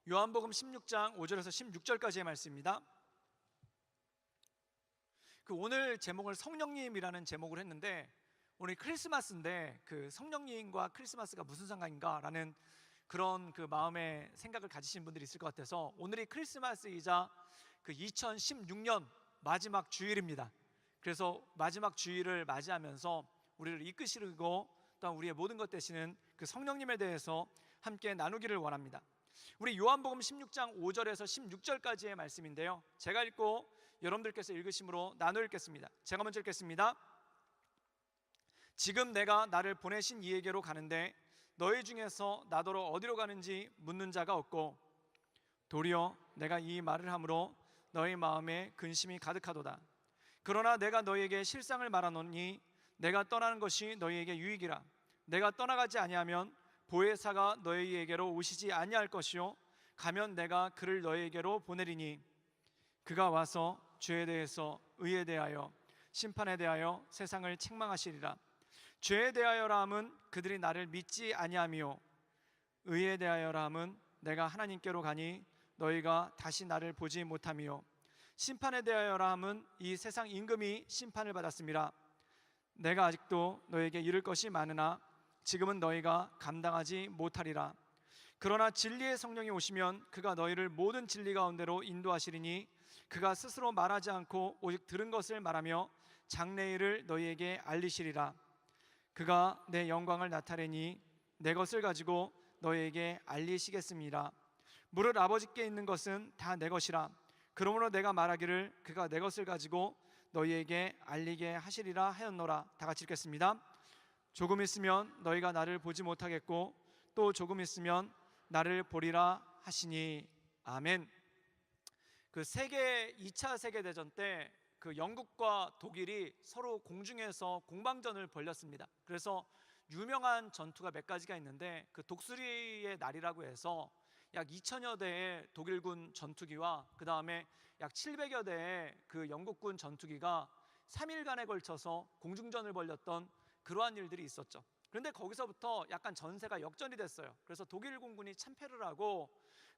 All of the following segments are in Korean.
요한복음 16장 5절에서 16절까지의 말씀입니다. 오늘 제목을 성령님이라는 제목을 했는데, 오늘 크리스마스인데 성령님과 크리스마스가 무슨 상관인가라는 그런 마음의 생각을 가지신 분들이 있을 것 같아서, 오늘이 크리스마스이자 2016년 마지막 주일입니다. 그래서 마지막 주일을 맞이하면서 우리를 이끄시고 또한 우리의 모든 것 되시는 성령님에 대해서 함께 나누기를 원합니다. 우리 요한복음 16장 5절에서 16절까지의 말씀인데요, 제가 읽고 여러분들께서 읽으심으로 나눠 읽겠습니다. 제가 먼저 읽겠습니다. 지금 내가 나를 보내신 이에게로 가는데 너희 중에서 나더러 어디로 가는지 묻는 자가 없고, 도리어 내가 이 말을 함으로 너희 마음에 근심이 가득하도다. 그러나 내가 너희에게 실상을 말하노니 내가 떠나는 것이 너희에게 유익이라. 내가 떠나가지 아니하면 보혜사가 너희에게로 오시지 아니할 것이요, 가면 내가 그를 너희에게로 보내리니 그가 와서 죄에 대해서, 의에 대하여, 심판에 대하여 세상을 책망하시리라. 죄에 대하여라 함은 그들이 나를 믿지 아니하며, 의에 대하여라 함은 내가 하나님께로 가니 너희가 다시 나를 보지 못하며, 심판에 대하여라 함은 이 세상 임금이 심판을 받았음이라. 내가 아직도 너에게 이를 것이 많으나 지금은 너희가 감당하지 못하리라. 그러나 진리의 성령이 오시면 그가 너희를 모든 진리 가운데로 인도하시리니 그가 스스로 말하지 않고 오직 들은 것을 말하며 장래일을 너희에게 알리시리라. 그가 내 영광을 나타내니 내 것을 가지고 너희에게 알리시겠습니다. 무릇 아버지께 있는 것은 다 내 것이라. 그러므로 내가 말하기를 그가 내 것을 가지고 너희에게 알리게 하시리라 하였노라. 다 같이 읽겠습니다. 조금 있으면 너희가 나를 보지 못하겠고 또 조금 있으면 나를 보리라 하시니. 아멘. 세계 2차 세계대전 때 영국과 독일이 서로 공중에서 공방전을 벌였습니다. 그래서 유명한 전투가 몇 가지가 있는데, 독수리의 날이라고 해서 약 2천여 대의 독일군 전투기와 그 다음에 약 700여 대의 영국군 전투기가 3일간에 걸쳐서 공중전을 벌였던 그러한 일들이 있었죠. 그런데 거기서부터 약간 전세가 역전이 됐어요. 그래서 독일 공군이 참패를 하고,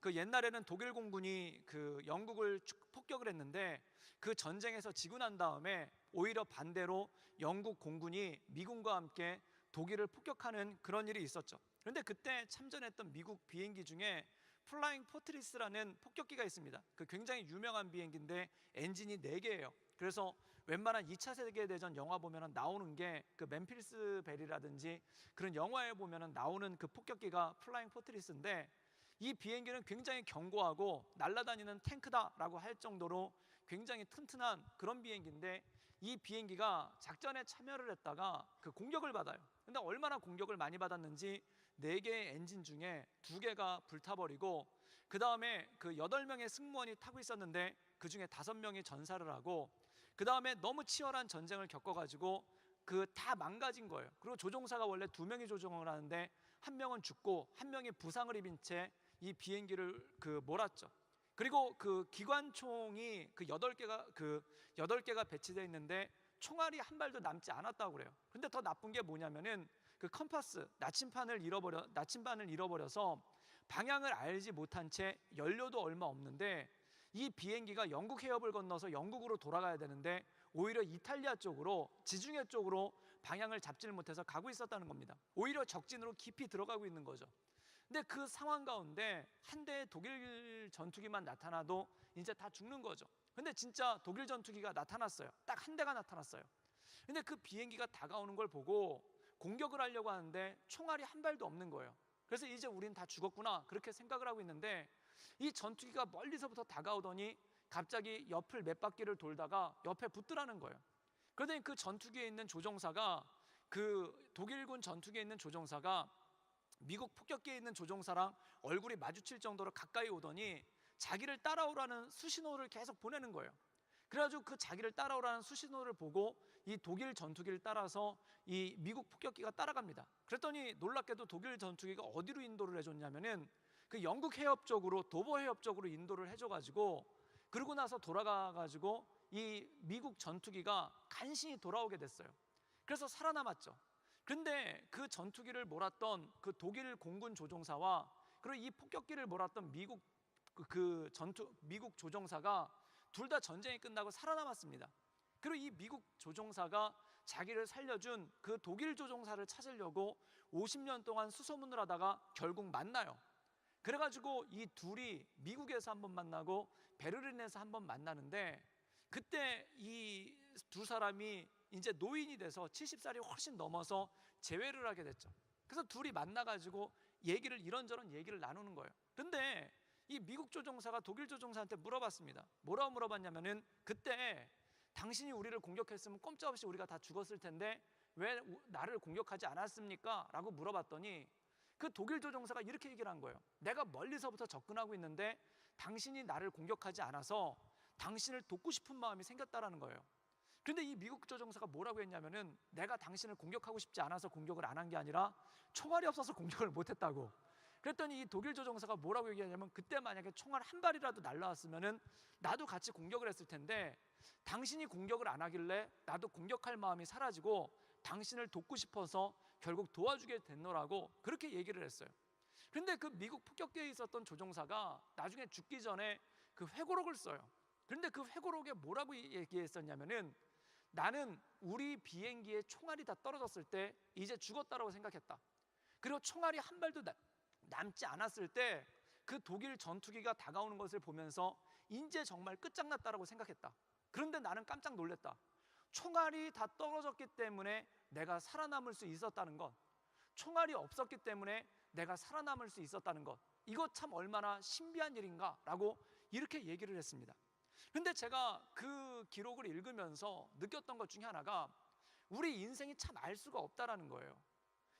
옛날에는 독일 공군이 영국을 폭격을 했는데 그 전쟁에서 지고 난 다음에 오히려 반대로 영국 공군이 미군과 함께 독일을 폭격하는 그런 일이 있었죠. 그런데 그때 참전했던 미국 비행기 중에 플라잉 포트리스라는 폭격기가 있습니다. 굉장히 유명한 비행기인데 엔진이 4개예요. 그래서 웬만한 2차 세계대전 영화 보면 나오는 게 맨필스 벨이라든지 그런 영화에 보면 나오는 폭격기가 플라잉 포트리스인데, 이 비행기는 굉장히 견고하고 날아다니는 탱크다라고 할 정도로 굉장히 튼튼한 그런 비행기인데, 이 비행기가 작전에 참여를 했다가 공격을 받아요. 근데 얼마나 공격을 많이 받았는지 4개의 엔진 중에 2개가 불타버리고, 그 다음에 8명의 승무원이 타고 있었는데 그 중에 5명이 전사를 하고, 그 다음에 너무 치열한 전쟁을 겪어가지고 다 망가진 거예요. 그리고 조종사가 원래 2명이 조종을 하는데 1명은 죽고 1명이 부상을 입은 채 이 비행기를 몰았죠. 그리고 기관총이 8개가 배치되어 있는데 총알이 한 발도 남지 않았다고 그래요. 근데 더 나쁜 게 뭐냐면은 컴파스, 나침반을 잃어버려서 방향을 알지 못한 채 연료도 얼마 없는데, 이 비행기가 영국 해협을 건너서 영국으로 돌아가야 되는데 오히려 이탈리아 쪽으로, 지중해 쪽으로 방향을 잡지를 못해서 가고 있었다는 겁니다. 오히려 적진으로 깊이 들어가고 있는 거죠. 근데 그 상황 가운데 한 대의 독일 전투기만 나타나도 이제 다 죽는 거죠. 근데 진짜 독일 전투기가 나타났어요. 딱 한 대가 나타났어요. 근데 그 비행기가 다가오는 걸 보고 공격을 하려고 하는데 총알이 한 발도 없는 거예요. 그래서 이제 우린 다 죽었구나 그렇게 생각을 하고 있는데, 이 전투기가 멀리서부터 다가오더니 갑자기 옆을 몇 바퀴를 돌다가 옆에 붙더라는 거예요. 그러더니 전투기에 있는 조종사가, 독일군 전투기에 있는 조종사가 미국 폭격기에 있는 조종사랑 얼굴이 마주칠 정도로 가까이 오더니 자기를 따라오라는 수신호를 계속 보내는 거예요. 그래가지고 자기를 따라오라는 수신호를 보고 이 독일 전투기를 따라서 이 미국 폭격기가 따라갑니다. 그랬더니 놀랍게도 독일 전투기가 어디로 인도를 해줬냐면은 영국 해협 쪽으로, 도버 해협 쪽으로 인도를 해줘가지고, 그러고 나서 돌아가가지고 이 미국 전투기가 간신히 돌아오게 됐어요. 그래서 살아남았죠. 근데 전투기를 몰았던 독일 공군 조종사와 그리고 이 폭격기를 몰았던 미국 조종사가 둘 다 전쟁이 끝나고 살아남았습니다. 그리고 이 미국 조종사가 자기를 살려준 그 독일 조종사를 찾으려고 50년 동안 수소문을 하다가 결국 만나요. 그래가지고 이 둘이 미국에서 한번 만나고 베를린에서 한번 만나는데, 그때 이 두 사람이 이제 노인이 돼서 70살이 훨씬 넘어서 재회를 하게 됐죠. 그래서 둘이 만나가지고 이런저런 얘기를 나누는 거예요. 근데 이 미국 조종사가 독일 조종사한테 물어봤습니다. 뭐라고 물어봤냐면은, 그때 당신이 우리를 공격했으면 꼼짝없이 우리가 다 죽었을 텐데 왜 나를 공격하지 않았습니까? 라고 물어봤더니 그 독일 조종사가 이렇게 얘기를 한 거예요. 내가 멀리서부터 접근하고 있는데 당신이 나를 공격하지 않아서 당신을 돕고 싶은 마음이 생겼다라는 거예요. 그런데 이 미국 조종사가 뭐라고 했냐면은, 내가 당신을 공격하고 싶지 않아서 공격을 안 한 게 아니라 총알이 없어서 공격을 못했다고. 그랬더니 이 독일 조종사가 뭐라고 얘기하냐면, 그때 만약에 총알 한 발이라도 날라왔으면은 나도 같이 공격을 했을 텐데 당신이 공격을 안 하길래 나도 공격할 마음이 사라지고 당신을 돕고 싶어서 결국 도와주게 됐노라고 그렇게 얘기를 했어요. 그런데 그 미국 폭격기에 있었던 조종사가 나중에 죽기 전에 그 회고록을 써요. 그런데 그 회고록에 뭐라고 얘기했었냐면은, 나는 우리 비행기에 총알이 다 떨어졌을 때 이제 죽었다라고 생각했다. 그리고 총알이 한 발도 남지 않았을 때 그 독일 전투기가 다가오는 것을 보면서 이제 정말 끝장났다라고 생각했다. 그런데 나는 깜짝 놀랐다. 총알이 다 떨어졌기 때문에 내가 살아남을 수 있었다는 것, 총알이 없었기 때문에 내가 살아남을 수 있었다는 것, 이거 참 얼마나 신비한 일인가 라고 이렇게 얘기를 했습니다. 근데 제가 그 기록을 읽으면서 느꼈던 것 중에 하나가, 우리 인생이 참 알 수가 없다라는 거예요.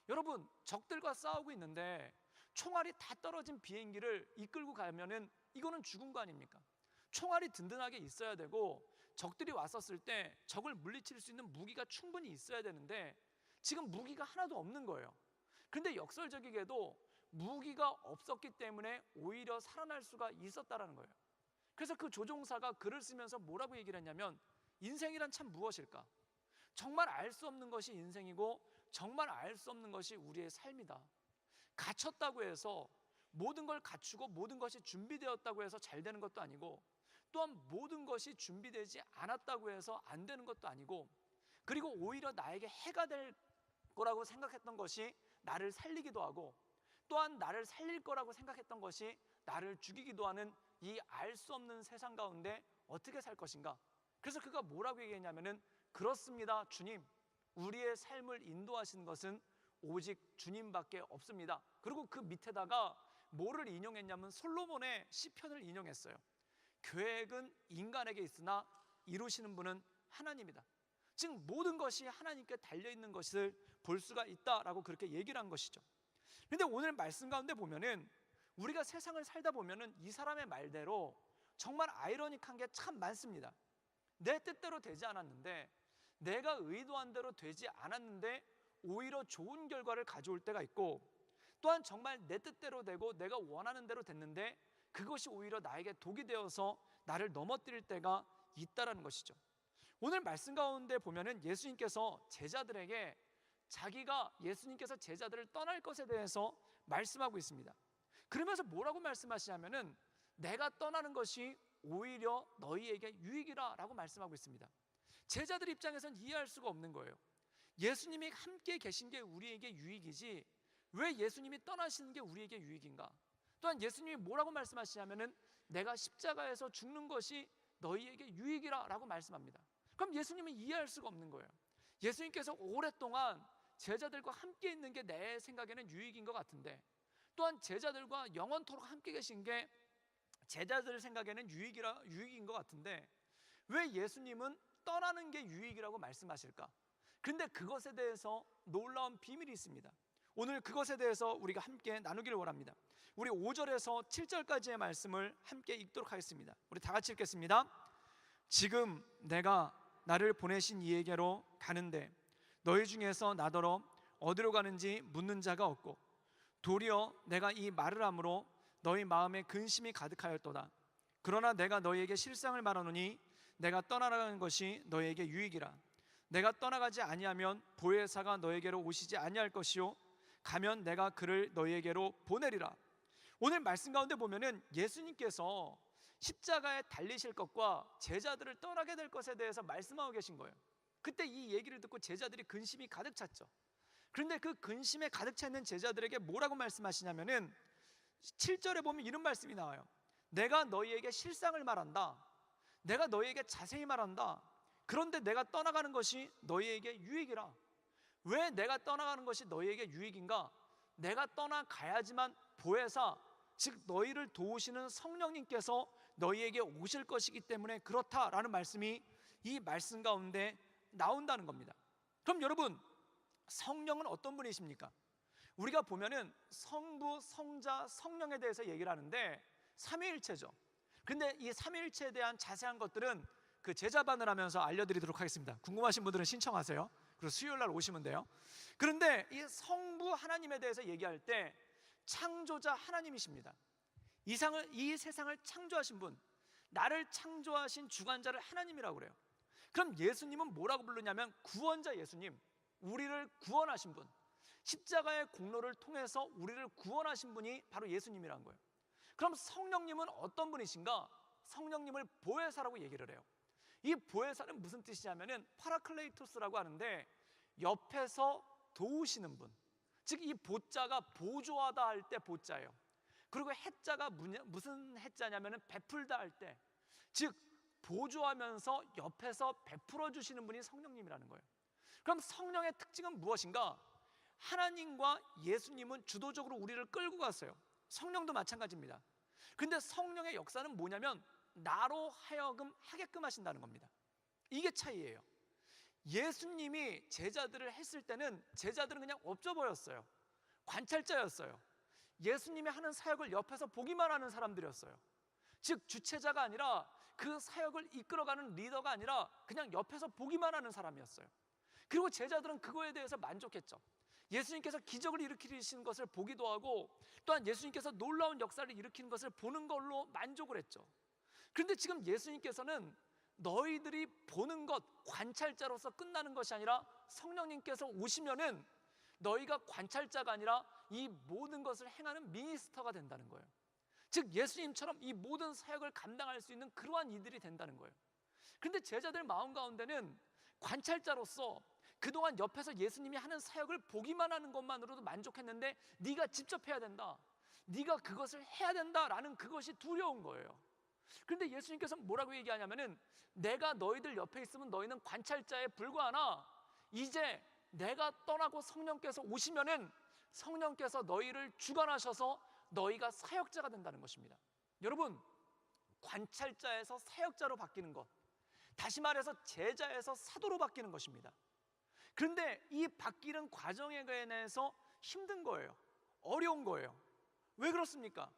여러분, 적들과 싸우고 있는데 총알이 다 떨어진 비행기를 이끌고 가면은 이거는 죽은 거 아닙니까? 총알이 든든하게 있어야 되고 적들이 왔었을 때 적을 물리칠 수 있는 무기가 충분히 있어야 되는데 지금 무기가 하나도 없는 거예요. 그런데 역설적이게도 무기가 없었기 때문에 오히려 살아날 수가 있었다라는 거예요. 그래서 그 조종사가 글을 쓰면서 뭐라고 얘기를 했냐면, 인생이란 참 무엇일까? 정말 알 수 없는 것이 인생이고 정말 알 수 없는 것이 우리의 삶이다. 갖췄다고 해서, 모든 걸 갖추고 모든 것이 준비되었다고 해서 잘 되는 것도 아니고, 또한 모든 것이 준비되지 않았다고 해서 안 되는 것도 아니고, 그리고 오히려 나에게 해가 될 거라고 생각했던 것이 나를 살리기도 하고, 또한 나를 살릴 거라고 생각했던 것이 나를 죽이기도 하는 이 알 수 없는 세상 가운데 어떻게 살 것인가. 그래서 그가 뭐라고 얘기했냐면은, 그렇습니다 주님, 우리의 삶을 인도하시는 것은 오직 주님밖에 없습니다. 그리고 그 밑에다가 뭐를 인용했냐면 솔로몬의 시편을 인용했어요. 계획은 인간에게 있으나 이루시는 분은 하나님이다. 즉 모든 것이 하나님께 달려있는 것을 볼 수가 있다라고 그렇게 얘기를 한 것이죠. 그런데 오늘 말씀 가운데 보면은, 우리가 세상을 살다 보면은 이 사람의 말대로 정말 아이러니한 게 참 많습니다. 내 뜻대로 되지 않았는데, 내가 의도한 대로 되지 않았는데 오히려 좋은 결과를 가져올 때가 있고, 또한 정말 내 뜻대로 되고 내가 원하는 대로 됐는데 그것이 오히려 나에게 독이 되어서 나를 넘어뜨릴 때가 있다라는 것이죠. 오늘 말씀 가운데 보면은 예수님께서 제자들에게 예수님께서 제자들을 떠날 것에 대해서 말씀하고 있습니다. 그러면서 뭐라고 말씀하시냐면은, 내가 떠나는 것이 오히려 너희에게 유익이라 라고 말씀하고 있습니다. 제자들 입장에서는 이해할 수가 없는 거예요. 예수님이 함께 계신 게 우리에게 유익이지 왜 예수님이 떠나시는 게 우리에게 유익인가? 또한 예수님이 뭐라고 말씀하시냐면은, 내가 십자가에서 죽는 것이 너희에게 유익이라 라고 말씀합니다. 그럼 예수님은 이해할 수가 없는 거예요. 예수님께서 오랫동안 제자들과 함께 있는 게 내 생각에는 유익인 것 같은데, 또한 제자들과 영원토록 함께 계신 게 제자들 생각에는 유익인 것 같은데, 왜 예수님은 떠나는 게 유익이라고 말씀하실까? 근데 그것에 대해서 놀라운 비밀이 있습니다. 오늘 그것에 대해서 우리가 함께 나누기를 원합니다. 우리 5절에서 7절까지의 말씀을 함께 읽도록 하겠습니다. 우리 다 같이 읽겠습니다. 지금 내가 나를 보내신 이에게로 가는데 너희 중에서 나더러 어디로 가는지 묻는 자가 없고, 도리어 내가 이 말을 함으로 너희 마음에 근심이 가득하였도다. 그러나 내가 너희에게 실상을 말하노니 내가 떠나가는 것이 너희에게 유익이라. 내가 떠나가지 아니하면 보혜사가 너희에게로 오시지 아니할 것이요, 가면 내가 그를 너희에게로 보내리라. 오늘 말씀 가운데 보면은 예수님께서 십자가에 달리실 것과 제자들을 떠나게 될 것에 대해서 말씀하고 계신 거예요. 그때 이 얘기를 듣고 제자들이 근심이 가득 찼죠. 그런데 그 근심에 가득 차 있는 제자들에게 뭐라고 말씀하시냐면은 7절에 보면 이런 말씀이 나와요. 내가 너희에게 실상을 말한다. 내가 너희에게 자세히 말한다. 그런데 내가 떠나가는 것이 너희에게 유익이라. 왜 내가 떠나가는 것이 너희에게 유익인가? 내가 떠나가야지만 보혜사, 즉 너희를 도우시는 성령님께서 너희에게 오실 것이기 때문에 그렇다라는 말씀이 이 말씀 가운데 나온다는 겁니다. 그럼 여러분, 성령은 어떤 분이십니까? 우리가 보면은 성부, 성자, 성령에 대해서 얘기를 하는데 삼위일체죠. 근데 이 삼위일체에 대한 자세한 것들은 그 제자반을 하면서 알려드리도록 하겠습니다. 궁금하신 분들은 신청하세요. 그리고 수요일 날 오시면 돼요. 그런데 이 성부 하나님에 대해서 얘기할 때 창조자 하나님이십니다. 이 세상을 창조하신 분, 나를 창조하신 주관자를 하나님이라고 그래요. 그럼 예수님은 뭐라고 부르냐면 구원자 예수님, 우리를 구원하신 분, 십자가의 공로를 통해서 우리를 구원하신 분이 바로 예수님이라는 거예요. 그럼 성령님은 어떤 분이신가? 성령님을 보혜사라고 얘기를 해요. 이 보혜사는 무슨 뜻이냐면은 파라클레이토스라고 하는데 옆에서 도우시는 분, 즉 이 보자가 보조하다 할 때 보자예요. 그리고 해자가 무슨 해자냐면은 베풀다 할 때, 즉 보조하면서 옆에서 베풀어 주시는 분이 성령님이라는 거예요. 그럼 성령의 특징은 무엇인가? 하나님과 예수님은 주도적으로 우리를 끌고 갔어요. 성령도 마찬가지입니다. 근데 성령의 역사는 뭐냐면 나로 하여금 하게끔 하신다는 겁니다. 이게 차이예요. 예수님이 제자들을 했을 때는 제자들은 그냥 엎져버렸어요. 관찰자였어요. 예수님이 하는 사역을 옆에서 보기만 하는 사람들이었어요. 즉 주체자가 아니라 그 사역을 이끌어가는 리더가 아니라 그냥 옆에서 보기만 하는 사람이었어요. 그리고 제자들은 그거에 대해서 만족했죠. 예수님께서 기적을 일으키시는 것을 보기도 하고 또한 예수님께서 놀라운 역사를 일으키는 것을 보는 걸로 만족을 했죠. 그런데 지금 예수님께서는 너희들이 보는 것, 관찰자로서 끝나는 것이 아니라 성령님께서 오시면은 너희가 관찰자가 아니라 이 모든 것을 행하는 미니스터가 된다는 거예요. 즉 예수님처럼 이 모든 사역을 감당할 수 있는 그러한 이들이 된다는 거예요. 그런데 제자들 마음 가운데는 관찰자로서 그동안 옆에서 예수님이 하는 사역을 보기만 하는 것만으로도 만족했는데 네가 직접 해야 된다, 네가 그것을 해야 된다라는 그것이 두려운 거예요. 그런데 예수님께서 뭐라고 얘기하냐면은 내가 너희들 옆에 있으면 너희는 관찰자에 불과하나 이제 내가 떠나고 성령께서 오시면은 성령께서 너희를 주관하셔서 너희가 사역자가 된다는 것입니다. 여러분, 관찰자에서 사역자로 바뀌는 것, 다시 말해서 제자에서 사도로 바뀌는 것입니다. 그런데 이 바뀌는 과정에 관해서 힘든 거예요. 어려운 거예요. 왜 그렇습니까?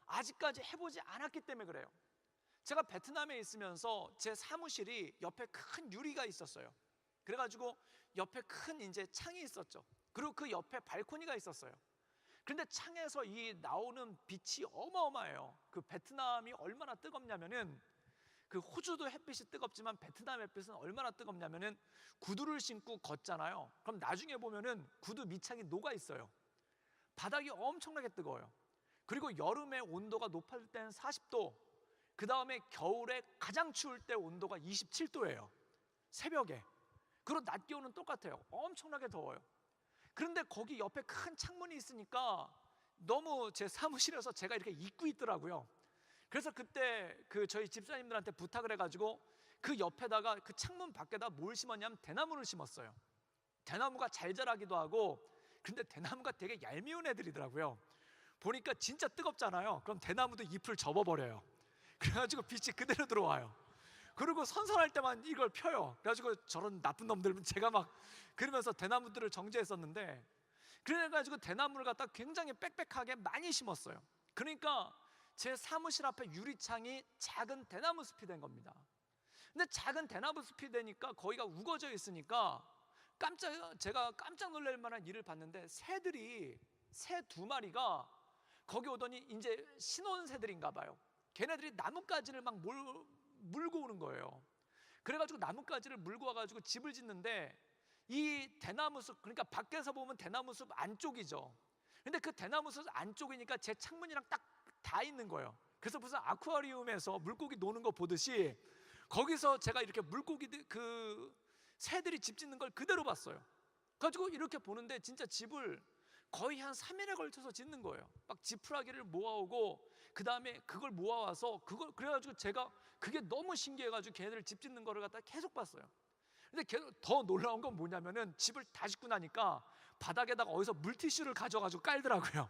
아직까지 해보지 않았기 때문에 그래요. 제가 베트남에 있으면서 제 사무실이 옆에 큰 유리가 있었어요. 그래가지고 옆에 큰 이제 창이 있었죠. 그리고 그 옆에 발코니가 있었어요. 그런데 창에서 이 나오는 빛이 어마어마해요. 그 베트남이 얼마나 뜨겁냐면은 그 호주도 햇빛이 뜨겁지만 베트남 햇빛은 얼마나 뜨겁냐면은 구두를 신고 걷잖아요. 그럼 나중에 보면은 구두 밑창이 녹아 있어요. 바닥이 엄청나게 뜨거워요. 그리고 여름에 온도가 높을 때는 40도, 그 다음에 겨울에 가장 추울 때 온도가 27도예요. 새벽에. 그리고 낮 기온은 똑같아요. 엄청나게 더워요. 그런데 거기 옆에 큰 창문이 있으니까 너무 제 사무실에서 제가 이렇게 잊고 있더라고요. 그래서 그때 그 저희 집사님들한테 부탁을 해가지고 그 옆에다가 그 창문 밖에다 뭘 심었냐면 대나무를 심었어요. 대나무가 잘 자라기도 하고, 근데 대나무가 되게 얄미운 애들이더라고요. 보니까 진짜 뜨겁잖아요. 그럼 대나무도 잎을 접어버려요. 그래가지고 빛이 그대로 들어와요. 그리고 선선할 때만 이걸 펴요. 그래가지고 저런 나쁜 놈들, 제가 막 그러면서 대나무들을 정제했었는데, 그래가지고 대나무를 갖다 굉장히 빽빽하게 많이 심었어요. 그러니까 제 사무실 앞에 유리창이 작은 대나무 숲이 된 겁니다. 근데 작은 대나무 숲이 되니까 거기가 우거져 있으니까 제가 깜짝 놀랄 만한 일을 봤는데 새 두 마리가 거기 오더니 이제 신혼새들인가 봐요. 걔네들이 나뭇가지를 막 물고 오는 거예요. 그래가지고 나뭇가지를 물고 와가지고 집을 짓는데 이 대나무 숲, 그러니까 밖에서 보면 대나무 숲 안쪽이죠. 근데 그 대나무 숲 안쪽이니까 제 창문이랑 딱 다 있는 거예요. 그래서 무슨 아쿠아리움에서 물고기 노는 거 보듯이 거기서 제가 이렇게 물고기들 그 새들이 집 짓는 걸 그대로 봤어요. 가지고 이렇게 보는데 진짜 집을 거의 한 3일에 걸쳐서 짓는 거예요. 막 지푸라기를 모아오고 그 다음에 그걸 모아와서 그걸 그래가지고 제가 그게 너무 신기해가지고 걔네들 집 짓는 거를 갖다 계속 봤어요. 근데 더 놀라운 건 뭐냐면은 집을 다 짓고 나니까 바닥에다가 어디서 물티슈를 가져가지고 깔더라고요.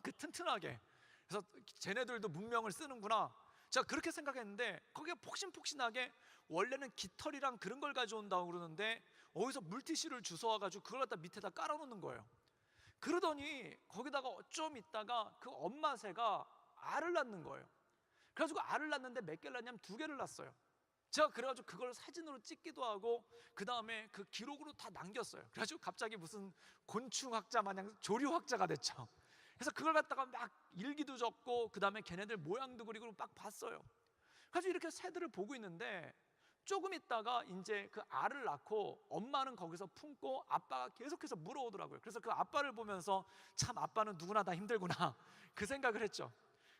그 튼튼하게. 그래서 쟤네들도 문명을 쓰는구나. 제가 그렇게 생각했는데 거기에 폭신폭신하게 원래는 깃털이랑 그런 걸 가져온다고 그러는데 어디서 물티슈를 주워와가지고 그걸 갖다 밑에다 깔아놓는 거예요. 그러더니 거기다가 좀 있다가 그 엄마 새가 알을 낳는 거예요. 그래가지고 알을 낳는데 몇 개를 낳냐면 2개를 낳았어요. 제가 그래가지고 그걸 사진으로 찍기도 하고 그 다음에 그 기록으로 다 남겼어요. 그래가지고 갑자기 무슨 곤충학자 마냥 조류학자가 됐죠. 그래서 그걸 갖다가 막 일기도 적고 그 다음에 걔네들 모양도 그리고 막 봤어요. 그래서 이렇게 새들을 보고 있는데 조금 있다가 이제 그 알을 낳고 엄마는 거기서 품고 아빠가 계속해서 물어오더라고요. 그래서 그 아빠를 보면서 참 아빠는 누구나 다 힘들구나 그 생각을 했죠.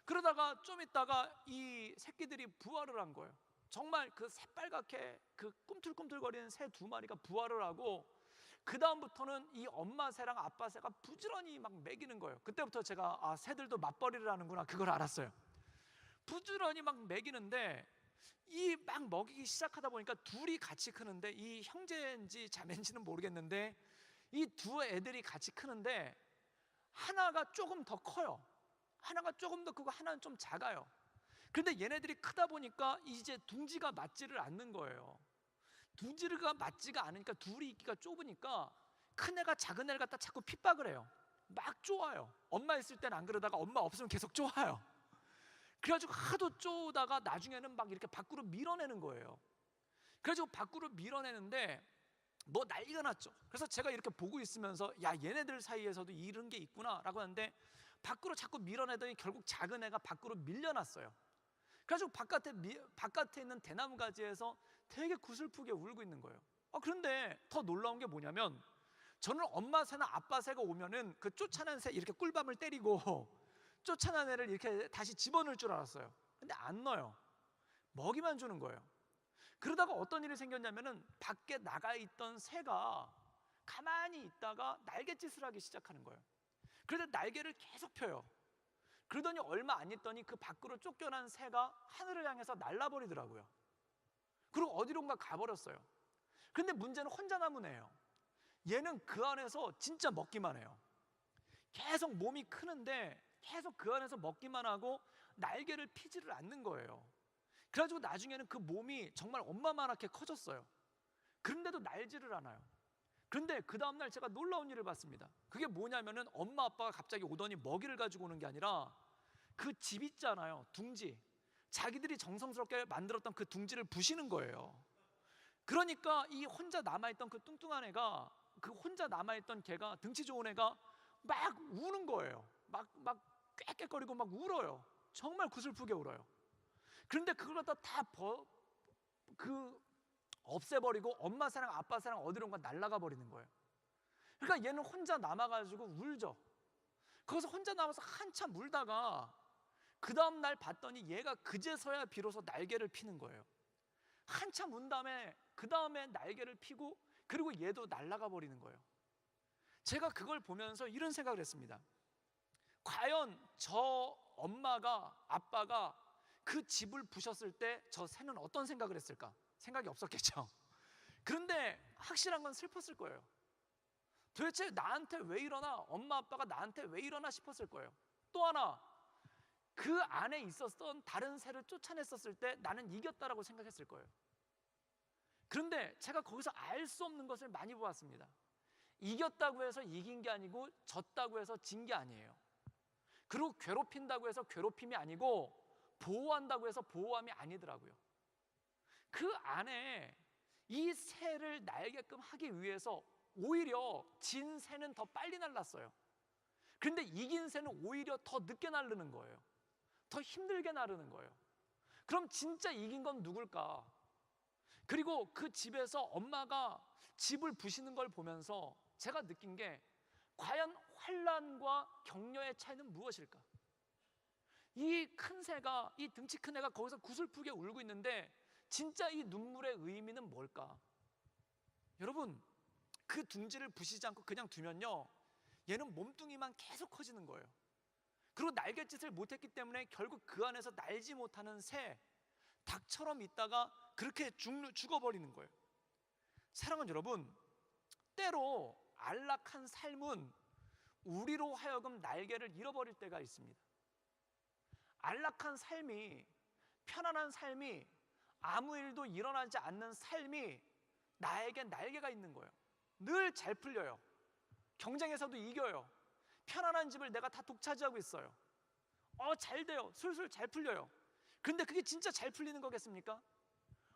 그러다가 좀 있다가 이 새끼들이 부화를 한 거예요. 정말 그 새빨갛게 그 꿈틀꿈틀거리는 새 2마리가 부화를 하고 그 다음부터는 이 엄마 새랑 아빠 새가 부지런히 막 먹이는 거예요. 그때부터 제가 새들도 맞벌이를 하는구나 그걸 알았어요. 부지런히 막 먹이는데 이 막 먹이기 시작하다 보니까 둘이 같이 크는데 이 형제인지 자매인지는 모르겠는데 이 2애들이 같이 크는데 하나가 조금 더 커요. 하나가 조금 더 크고 하나는 좀 작아요. 그런데 얘네들이 크다 보니까 이제 둥지가 맞지를 않는 거예요. 둥지가 맞지가 않으니까 둘이 있기가 좁으니까 큰 애가 작은 애를 갖다 자꾸 핍박을 해요. 막 쪼아요. 엄마 있을 땐 안 그러다가 엄마 없으면 계속 쪼아요. 그래가지고 하도 쪼다가 나중에는 막 이렇게 밖으로 밀어내는 거예요. 그래가지고 밖으로 밀어내는데 뭐 난리가 났죠. 그래서 제가 이렇게 보고 있으면서 야 얘네들 사이에서도 이런 게 있구나 라고 하는데 밖으로 자꾸 밀어내더니 결국 작은 애가 밖으로 밀려났어요. 그래가지고 바깥에 있는 대나무 가지에서 되게 구슬프게 울고 있는 거예요. 그런데 더 놀라운 게 뭐냐면 저는 엄마 새나 아빠 새가 오면은 그 쫓아낸 새 이렇게 꿀밤을 때리고 쫓아낸 애를 이렇게 다시 집어넣을 줄 알았어요. 근데 안 넣어요. 먹이만 주는 거예요. 그러다가 어떤 일이 생겼냐면은 밖에 나가 있던 새가 가만히 있다가 날갯짓을 하기 시작하는 거예요. 그래서 날개를 계속 펴요. 그러더니 얼마 안 있더니 그 밖으로 쫓겨난 새가 하늘을 향해서 날아버리더라고요. 그리고 어디론가 가버렸어요. 근데 문제는 혼자 남은 애예요. 얘는 그 안에서 진짜 먹기만 해요. 계속 몸이 크는데 계속 그 안에서 먹기만 하고 날개를 피지를 않는 거예요. 그래가지고 나중에는 그 몸이 정말 엄마만하게 커졌어요. 그런데도 날지를 않아요. 그런데 그 다음날 제가 놀라운 일을 봤습니다. 그게 뭐냐면은 엄마 아빠가 갑자기 오더니 먹이를 가지고 오는 게 아니라 그 집 있잖아요, 둥지. 자기들이 정성스럽게 만들었던 그 둥지를 부시는 거예요. 그러니까 이 혼자 남아있던 그 뚱뚱한 애가, 그 혼자 남아있던 걔가, 등치 좋은 애가 막 우는 거예요. 막 꽥꽥거리고 막 울어요. 정말 구슬프게 울어요. 그런데 그걸 갖다 다 없애버리고 엄마 새랑 아빠 새랑 어디론가 날아가 버리는 거예요. 그러니까 얘는 혼자 남아가지고 울죠. 거기서 혼자 남아서 한참 울다가 그 다음날 봤더니 얘가 그제서야 비로소 날개를 피는 거예요. 한참 운 다음에 그 다음에 날개를 피고 그리고 얘도 날아가 버리는 거예요. 제가 그걸 보면서 이런 생각을 했습니다. 과연 저 엄마가 아빠가 그 집을 부셨을 때 저 새는 어떤 생각을 했을까? 생각이 없었겠죠. 그런데 확실한 건 슬펐을 거예요. 도대체 나한테 왜 이러나, 엄마 아빠가 나한테 왜 이러나 싶었을 거예요. 또 하나, 그 안에 있었던 다른 새를 쫓아냈었을 때 나는 이겼다라고 생각했을 거예요. 그런데 제가 거기서 알 수 없는 것을 많이 보았습니다. 이겼다고 해서 이긴 게 아니고 졌다고 해서 진 게 아니에요. 그리고 괴롭힌다고 해서 괴롭힘이 아니고 보호한다고 해서 보호함이 아니더라고요. 그 안에 이 새를 날게끔 하기 위해서 오히려 진 새는 더 빨리 날랐어요. 그런데 이긴 새는 오히려 더 늦게 날르는 거예요. 더 힘들게 나르는 거예요. 그럼 진짜 이긴 건 누굴까? 그리고 그 집에서 엄마가 집을 부시는 걸 보면서 제가 느낀 게 과연 환난과 격려의 차이는 무엇일까? 이 큰 새가, 이 등치 큰 애가 거기서 구슬프게 울고 있는데 진짜 이 눈물의 의미는 뭘까? 여러분, 그 둥지를 부시지 않고 그냥 두면요, 얘는 몸뚱이만 계속 커지는 거예요. 그리고 날갯짓을 못했기 때문에 결국 그 안에서 날지 못하는 새, 닭처럼 있다가 그렇게 죽어버리는 거예요. 사랑하는 여러분, 때로 안락한 삶은 우리로 하여금 날개를 잃어버릴 때가 있습니다. 안락한 삶이, 편안한 삶이, 아무 일도 일어나지 않는 삶이 나에게 날개가 있는 거예요. 늘 잘 풀려요. 경쟁에서도 이겨요. 편안한 집을 내가 다 독차지하고 있어요. 잘 돼요. 술술 잘 풀려요. 근데 그게 진짜 잘 풀리는 거겠습니까?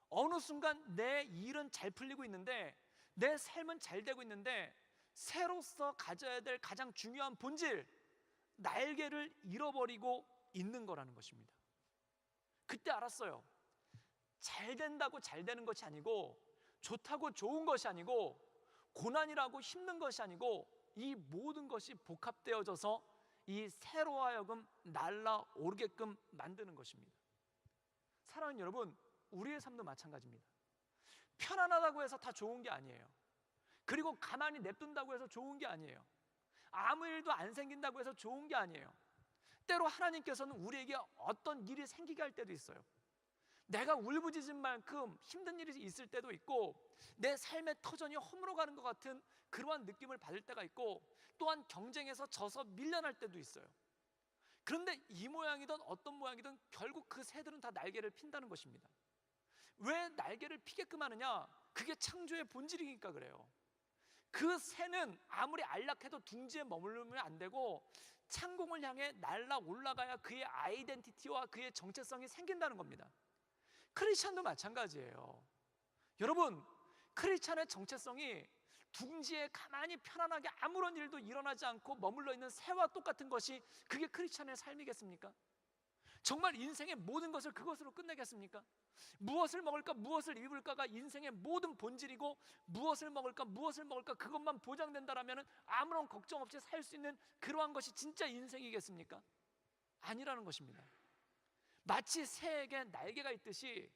어느 순간 내 일은 잘 풀리고 있는데, 내 삶은 잘 되고 있는데, 새로서 가져야 될 가장 중요한 본질, 날개를 잃어버리고 있는 거라는 것입니다. 그때 알았어요. 잘 된다고 잘 되는 것이 아니고, 좋다고 좋은 것이 아니고, 고난이라고 힘든 것이 아니고, 이 모든 것이 복합되어져서 이 새로 하여금 날아오르게끔 만드는 것입니다. 사랑하는 여러분, 우리의 삶도 마찬가지입니다. 편안하다고 해서 다 좋은 게 아니에요. 그리고 가만히 냅둔다고 해서 좋은 게 아니에요. 아무 일도 안 생긴다고 해서 좋은 게 아니에요. 때로 하나님께서는 우리에게 어떤 일이 생기게 할 때도 있어요. 내가 울부짖은 만큼 힘든 일이 있을 때도 있고, 내 삶의 터전이 허물어가는 것 같은 그러한 느낌을 받을 때가 있고, 또한 경쟁에서 져서 밀려날 때도 있어요. 그런데 이 모양이든 어떤 모양이든 결국 그 새들은 다 날개를 핀다는 것입니다. 왜 날개를 피게끔 하느냐? 그게 창조의 본질이니까 그래요. 그 새는 아무리 안락해도 둥지에 머무르면 안 되고 창공을 향해 날아 올라가야 그의 아이덴티티와 그의 정체성이 생긴다는 겁니다. 크리스찬도 마찬가지예요. 여러분, 크리스찬의 정체성이 둥지에 가만히 편안하게 아무런 일도 일어나지 않고 머물러 있는 새와 똑같은 것이 그게 크리스찬의 삶이겠습니까? 정말 인생의 모든 것을 그것으로 끝내겠습니까? 무엇을 먹을까, 무엇을 입을까가 인생의 모든 본질이고, 무엇을 먹을까 그것만 보장된다라면 아무런 걱정 없이 살 수 있는 그러한 것이 진짜 인생이겠습니까? 아니라는 것입니다. 마치 새에게 날개가 있듯이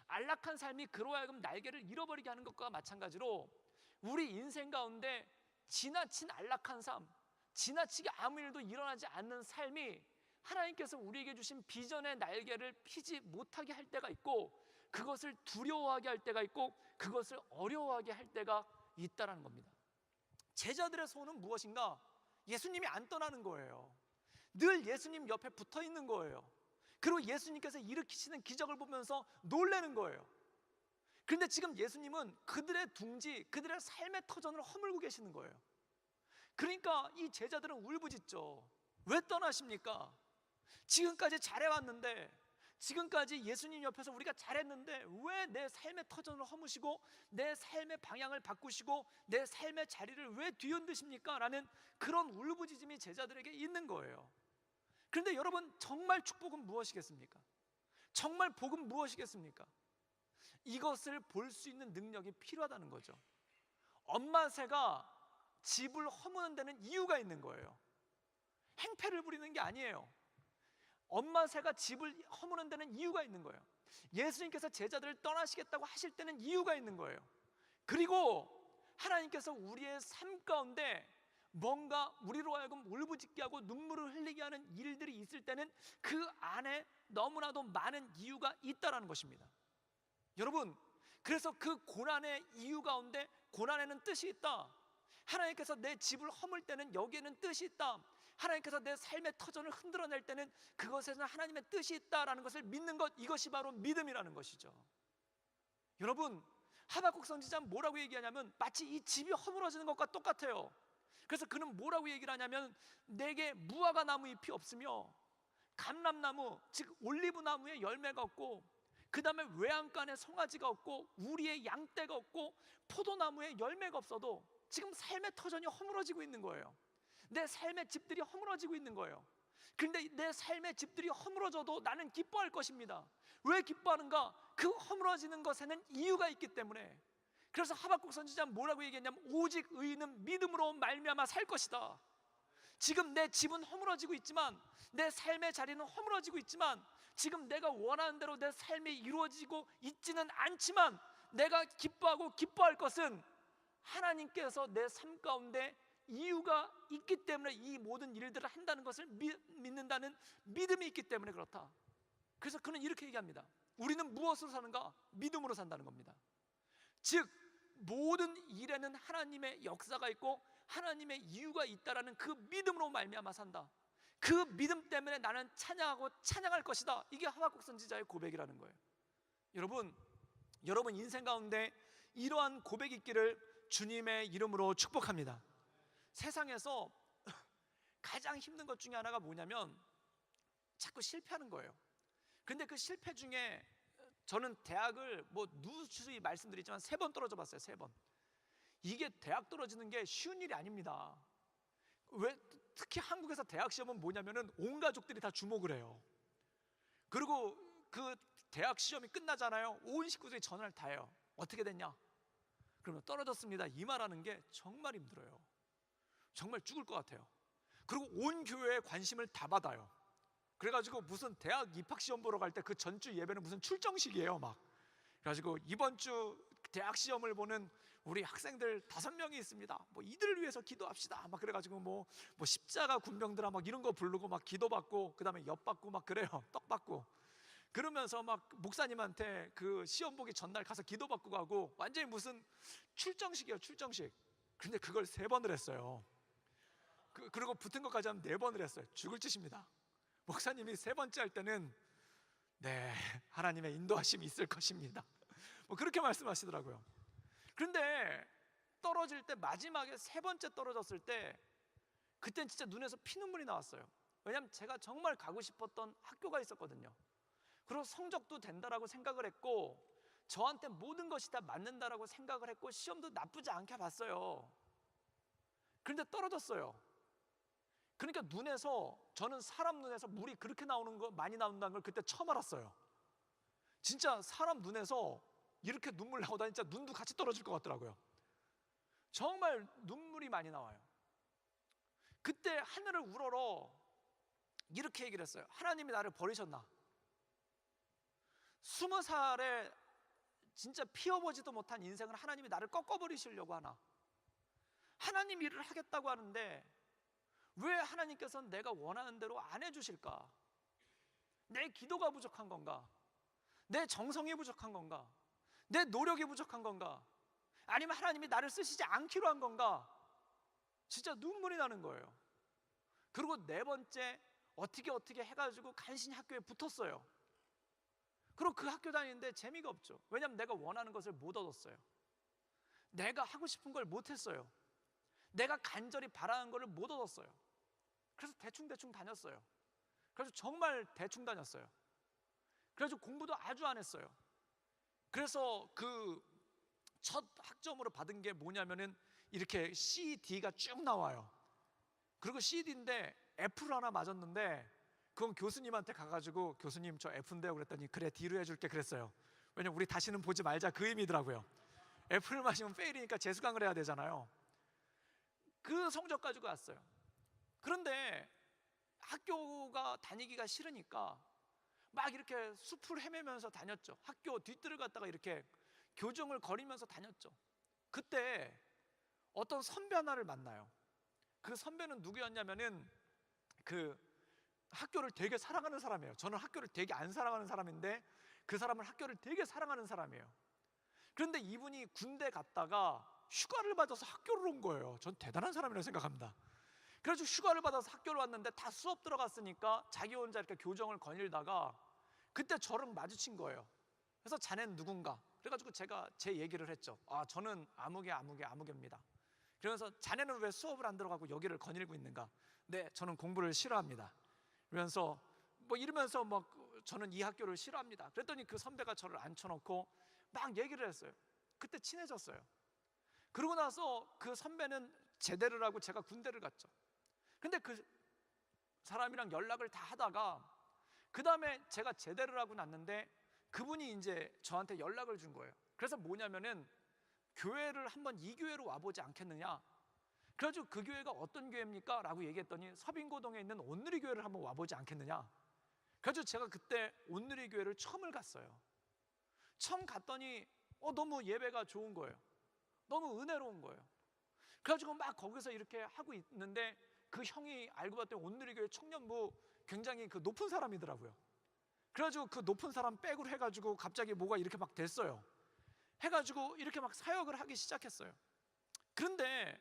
안락한 삶이 그로 하여금 날개를 잃어버리게 하는 것과 마찬가지로 우리 인생 가운데 지나친 안락한 삶, 지나치게 아무 일도 일어나지 않는 삶이 하나님께서 우리에게 주신 비전의 날개를 피지 못하게 할 때가 있고, 그것을 두려워하게 할 때가 있고, 그것을 어려워하게 할 때가 있다는 겁니다. 제자들의 소원은 무엇인가? 예수님이 안 떠나는 거예요. 늘 예수님 옆에 붙어 있는 거예요. 그리고 예수님께서 일으키시는 기적을 보면서 놀라는 거예요. 그런데 지금 예수님은 그들의 둥지, 그들의 삶의 터전을 허물고 계시는 거예요. 그러니까 이 제자들은 울부짖죠. 왜 떠나십니까? 지금까지 잘해왔는데, 지금까지 예수님 옆에서 우리가 잘했는데 왜 내 삶의 터전을 허무시고 내 삶의 방향을 바꾸시고 내 삶의 자리를 왜 뒤흔드십니까? 라는 그런 울부짖음이 제자들에게 있는 거예요. 그런데 여러분, 정말 축복은 무엇이겠습니까? 정말 복은 무엇이겠습니까? 이것을 볼 수 있는 능력이 필요하다는 거죠. 엄마 새가 집을 허무는 데는 이유가 있는 거예요. 행패를 부리는 게 아니에요. 엄마 새가 집을 허무는 데는 이유가 있는 거예요. 예수님께서 제자들을 떠나시겠다고 하실 때는 이유가 있는 거예요. 그리고 하나님께서 우리의 삶 가운데 뭔가 우리로 하여금 울부짖게 하고 눈물을 흘리게 하는 일들이 있을 때는 그 안에 너무나도 많은 이유가 있다는 것입니다. 여러분, 그래서 그 고난의 이유 가운데 고난에는 뜻이 있다. 하나님께서 내 집을 허물 때는 여기에는 뜻이 있다. 하나님께서 내 삶의 터전을 흔들어낼 때는 그것에는 하나님의 뜻이 있다라는 것을 믿는 것, 이것이 바로 믿음이라는 것이죠. 여러분, 하박국 선지자는 뭐라고 얘기하냐면 마치 이 집이 허물어지는 것과 똑같아요. 그래서 그는 뭐라고 얘기를 하냐면, 내게 무화과 나무 잎이 없으며 감람나무, 즉 올리브나무에 열매가 없고, 그 다음에 외양간에 송아지가 없고, 우리의 양떼가 없고, 포도나무에 열매가 없어도 지금 삶의 터전이 허물어지고 있는 거예요. 내 삶의 집들이 허물어지고 있는 거예요. 그런데 내 삶의 집들이 허물어져도 나는 기뻐할 것입니다. 왜 기뻐하는가? 그 허물어지는 것에는 이유가 있기 때문에. 그래서 하박국 선지자는 뭐라고 얘기했냐면, 오직 의인은 믿음으로 말미암아 살 것이다. 지금 내 집은 허물어지고 있지만, 내 삶의 자리는 허물어지고 있지만, 지금 내가 원하는 대로 내 삶이 이루어지고 있지는 않지만, 내가 기뻐하고 기뻐할 것은 하나님께서 내 삶 가운데 이유가 있기 때문에 이 모든 일들을 한다는 것을 믿는다는 믿음이 있기 때문에 그렇다. 그래서 그는 이렇게 얘기합니다. 우리는 무엇으로 사는가? 믿음으로 산다는 겁니다. 즉 모든 일에는 하나님의 역사가 있고 하나님의 이유가 있다라는 그 믿음으로 말미암아 산다. 그 믿음 때문에 나는 찬양하고 찬양할 것이다. 이게 하박국 선지자의 고백이라는 거예요. 여러분 인생 가운데 이러한 고백이 있기를 주님의 이름으로 축복합니다. 세상에서 가장 힘든 것 중에 하나가 뭐냐면 자꾸 실패하는 거예요. 근데 그 실패 중에 저는 대학을 누수히 말씀드리지만 3번 떨어져 봤어요. 3번. 이게 대학 떨어지는 게 쉬운 일이 아닙니다. 왜? 특히 한국에서 대학 시험은 뭐냐면은 온 가족들이 다 주목을 해요. 그리고 그 대학 시험이 끝나잖아요. 온 식구들이 전화를 다 해요. 어떻게 됐냐? 그러면 떨어졌습니다. 이 말하는 게 정말 힘들어요. 정말 죽을 것 같아요. 그리고 온 교회에 관심을 다 받아요. 그래가지고 무슨 대학 입학시험 보러 갈 때 그 전주 예배는 무슨 출정식이에요 막. 그래가지고 이번 주 대학 시험을 보는 우리 학생들 5명이 있습니다. 이들을 위해서 기도합시다. 막 그래가지고 뭐 십자가 군병들아 막 이런 거 부르고 막 기도받고 그 다음에 엿 받고 막 그래요. 떡 받고. 그러면서 막 목사님한테 그 시험 보기 전날 가서 기도받고 가고 완전히 무슨 출정식이에요. 출정식. 근데 그걸 3번을 했어요. 그리고 붙은 것까지 하면 4번을 했어요. 죽을 짓입니다. 목사님이 3번째 할 때는 네, 하나님의 인도하심이 있을 것입니다. 그렇게 말씀하시더라고요. 그런데 떨어질 때 마지막에 3번째 떨어졌을 때 그땐 진짜 눈에서 피눈물이 나왔어요. 왜냐하면 제가 정말 가고 싶었던 학교가 있었거든요. 그리고 성적도 된다라고 생각을 했고 저한테 모든 것이 다 맞는다라고 생각을 했고 시험도 나쁘지 않게 봤어요. 그런데 떨어졌어요. 그러니까 저는 사람 눈에서 물이 그렇게 나오는 거 많이 나온다는 걸 그때 처음 알았어요. 진짜 사람 눈에서 이렇게 눈물 나오다니 진짜 눈도 같이 떨어질 것 같더라고요. 정말 눈물이 많이 나와요. 그때 하늘을 우러러 이렇게 얘기를 했어요. 하나님이 나를 버리셨나? 20살에 진짜 피어보지도 못한 인생을 하나님이 나를 꺾어버리시려고 하나? 하나님 일을 하겠다고 하는데 왜 하나님께서는 내가 원하는 대로 안 해주실까? 내 기도가 부족한 건가? 내 정성이 부족한 건가? 내 노력이 부족한 건가? 아니면 하나님이 나를 쓰시지 않기로 한 건가? 진짜 눈물이 나는 거예요. 그리고 4번째 어떻게 해가지고 간신히 학교에 붙었어요. 그리고 그 학교 다니는데 재미가 없죠. 왜냐하면 내가 원하는 것을 못 얻었어요. 내가 하고 싶은 걸 못했어요. 내가 간절히 바라는 것을 못 얻었어요. 그래서 대충 다녔어요. 그래서 정말 대충 다녔어요. 그래서 공부도 아주 안 했어요. 그래서 그 첫 학점으로 받은 게 뭐냐면은 이렇게 CD가 쭉 나와요. 그리고 CD인데 F를 하나 맞았는데 그건 교수님한테 가가지고 교수님 저 F인데요 그랬더니 그래 D로 해줄게 그랬어요. 왜냐면 우리 다시는 보지 말자 그 의미더라고요. F를 마시면 페일이니까 재수강을 해야 되잖아요. 그 성적 가지고 왔어요. 그런데 학교가 다니기가 싫으니까 막 이렇게 숲을 헤매면서 다녔죠. 학교 뒷뜰을 갔다가 이렇게 교정을 거리면서 다녔죠. 그때 어떤 선배 하나를 만나요. 그 선배는 누구였냐면은 그 학교를 되게 사랑하는 사람이에요. 저는 학교를 되게 안 사랑하는 사람인데 그 사람은 학교를 되게 사랑하는 사람이에요. 그런데 이분이 군대 갔다가 휴가를 받아서 학교를 온 거예요. 전 대단한 사람이라고 생각합니다. 그래서 휴가를 받아서 학교를 왔는데 다 수업 들어갔으니까 자기 혼자 이렇게 교정을 거닐다가 그때 저랑 마주친 거예요. 그래서 자네는 누군가? 그래가지고 제가 제 얘기를 했죠. 저는 아무개입니다. 그러면서 자네는 왜 수업을 안 들어가고 여기를 거닐고 있는가? 네, 저는 공부를 싫어합니다. 그러면서 이러면서 저는 이 학교를 싫어합니다. 그랬더니 그 선배가 저를 앉혀놓고 막 얘기를 했어요. 그때 친해졌어요. 그러고 나서 그 선배는 제대를 하고 제가 군대를 갔죠. 근데 그 사람이랑 연락을 다 하다가 그 다음에 제가 제대를 하고 났는데 그분이 이제 저한테 연락을 준 거예요. 그래서 뭐냐면은 교회를 한번 이 교회로 와보지 않겠느냐? 그래가지고 그 교회가 어떤 교회입니까? 라고 얘기했더니 서빙고동에 있는 온누리 교회를 한번 와보지 않겠느냐. 그래가지고 제가 그때 온누리 교회를 처음을 갔어요. 처음 갔더니 너무 예배가 좋은 거예요. 너무 은혜로운 거예요. 그래가지고 막 거기서 이렇게 하고 있는데 그 형이 알고 봤더니 온누리 교회 청년부 굉장히 그 높은 사람이더라고요. 그래가지고 그 높은 사람 백으로 해가지고 갑자기 뭐가 이렇게 막 됐어요. 해가지고 이렇게 막 사역을 하기 시작했어요. 그런데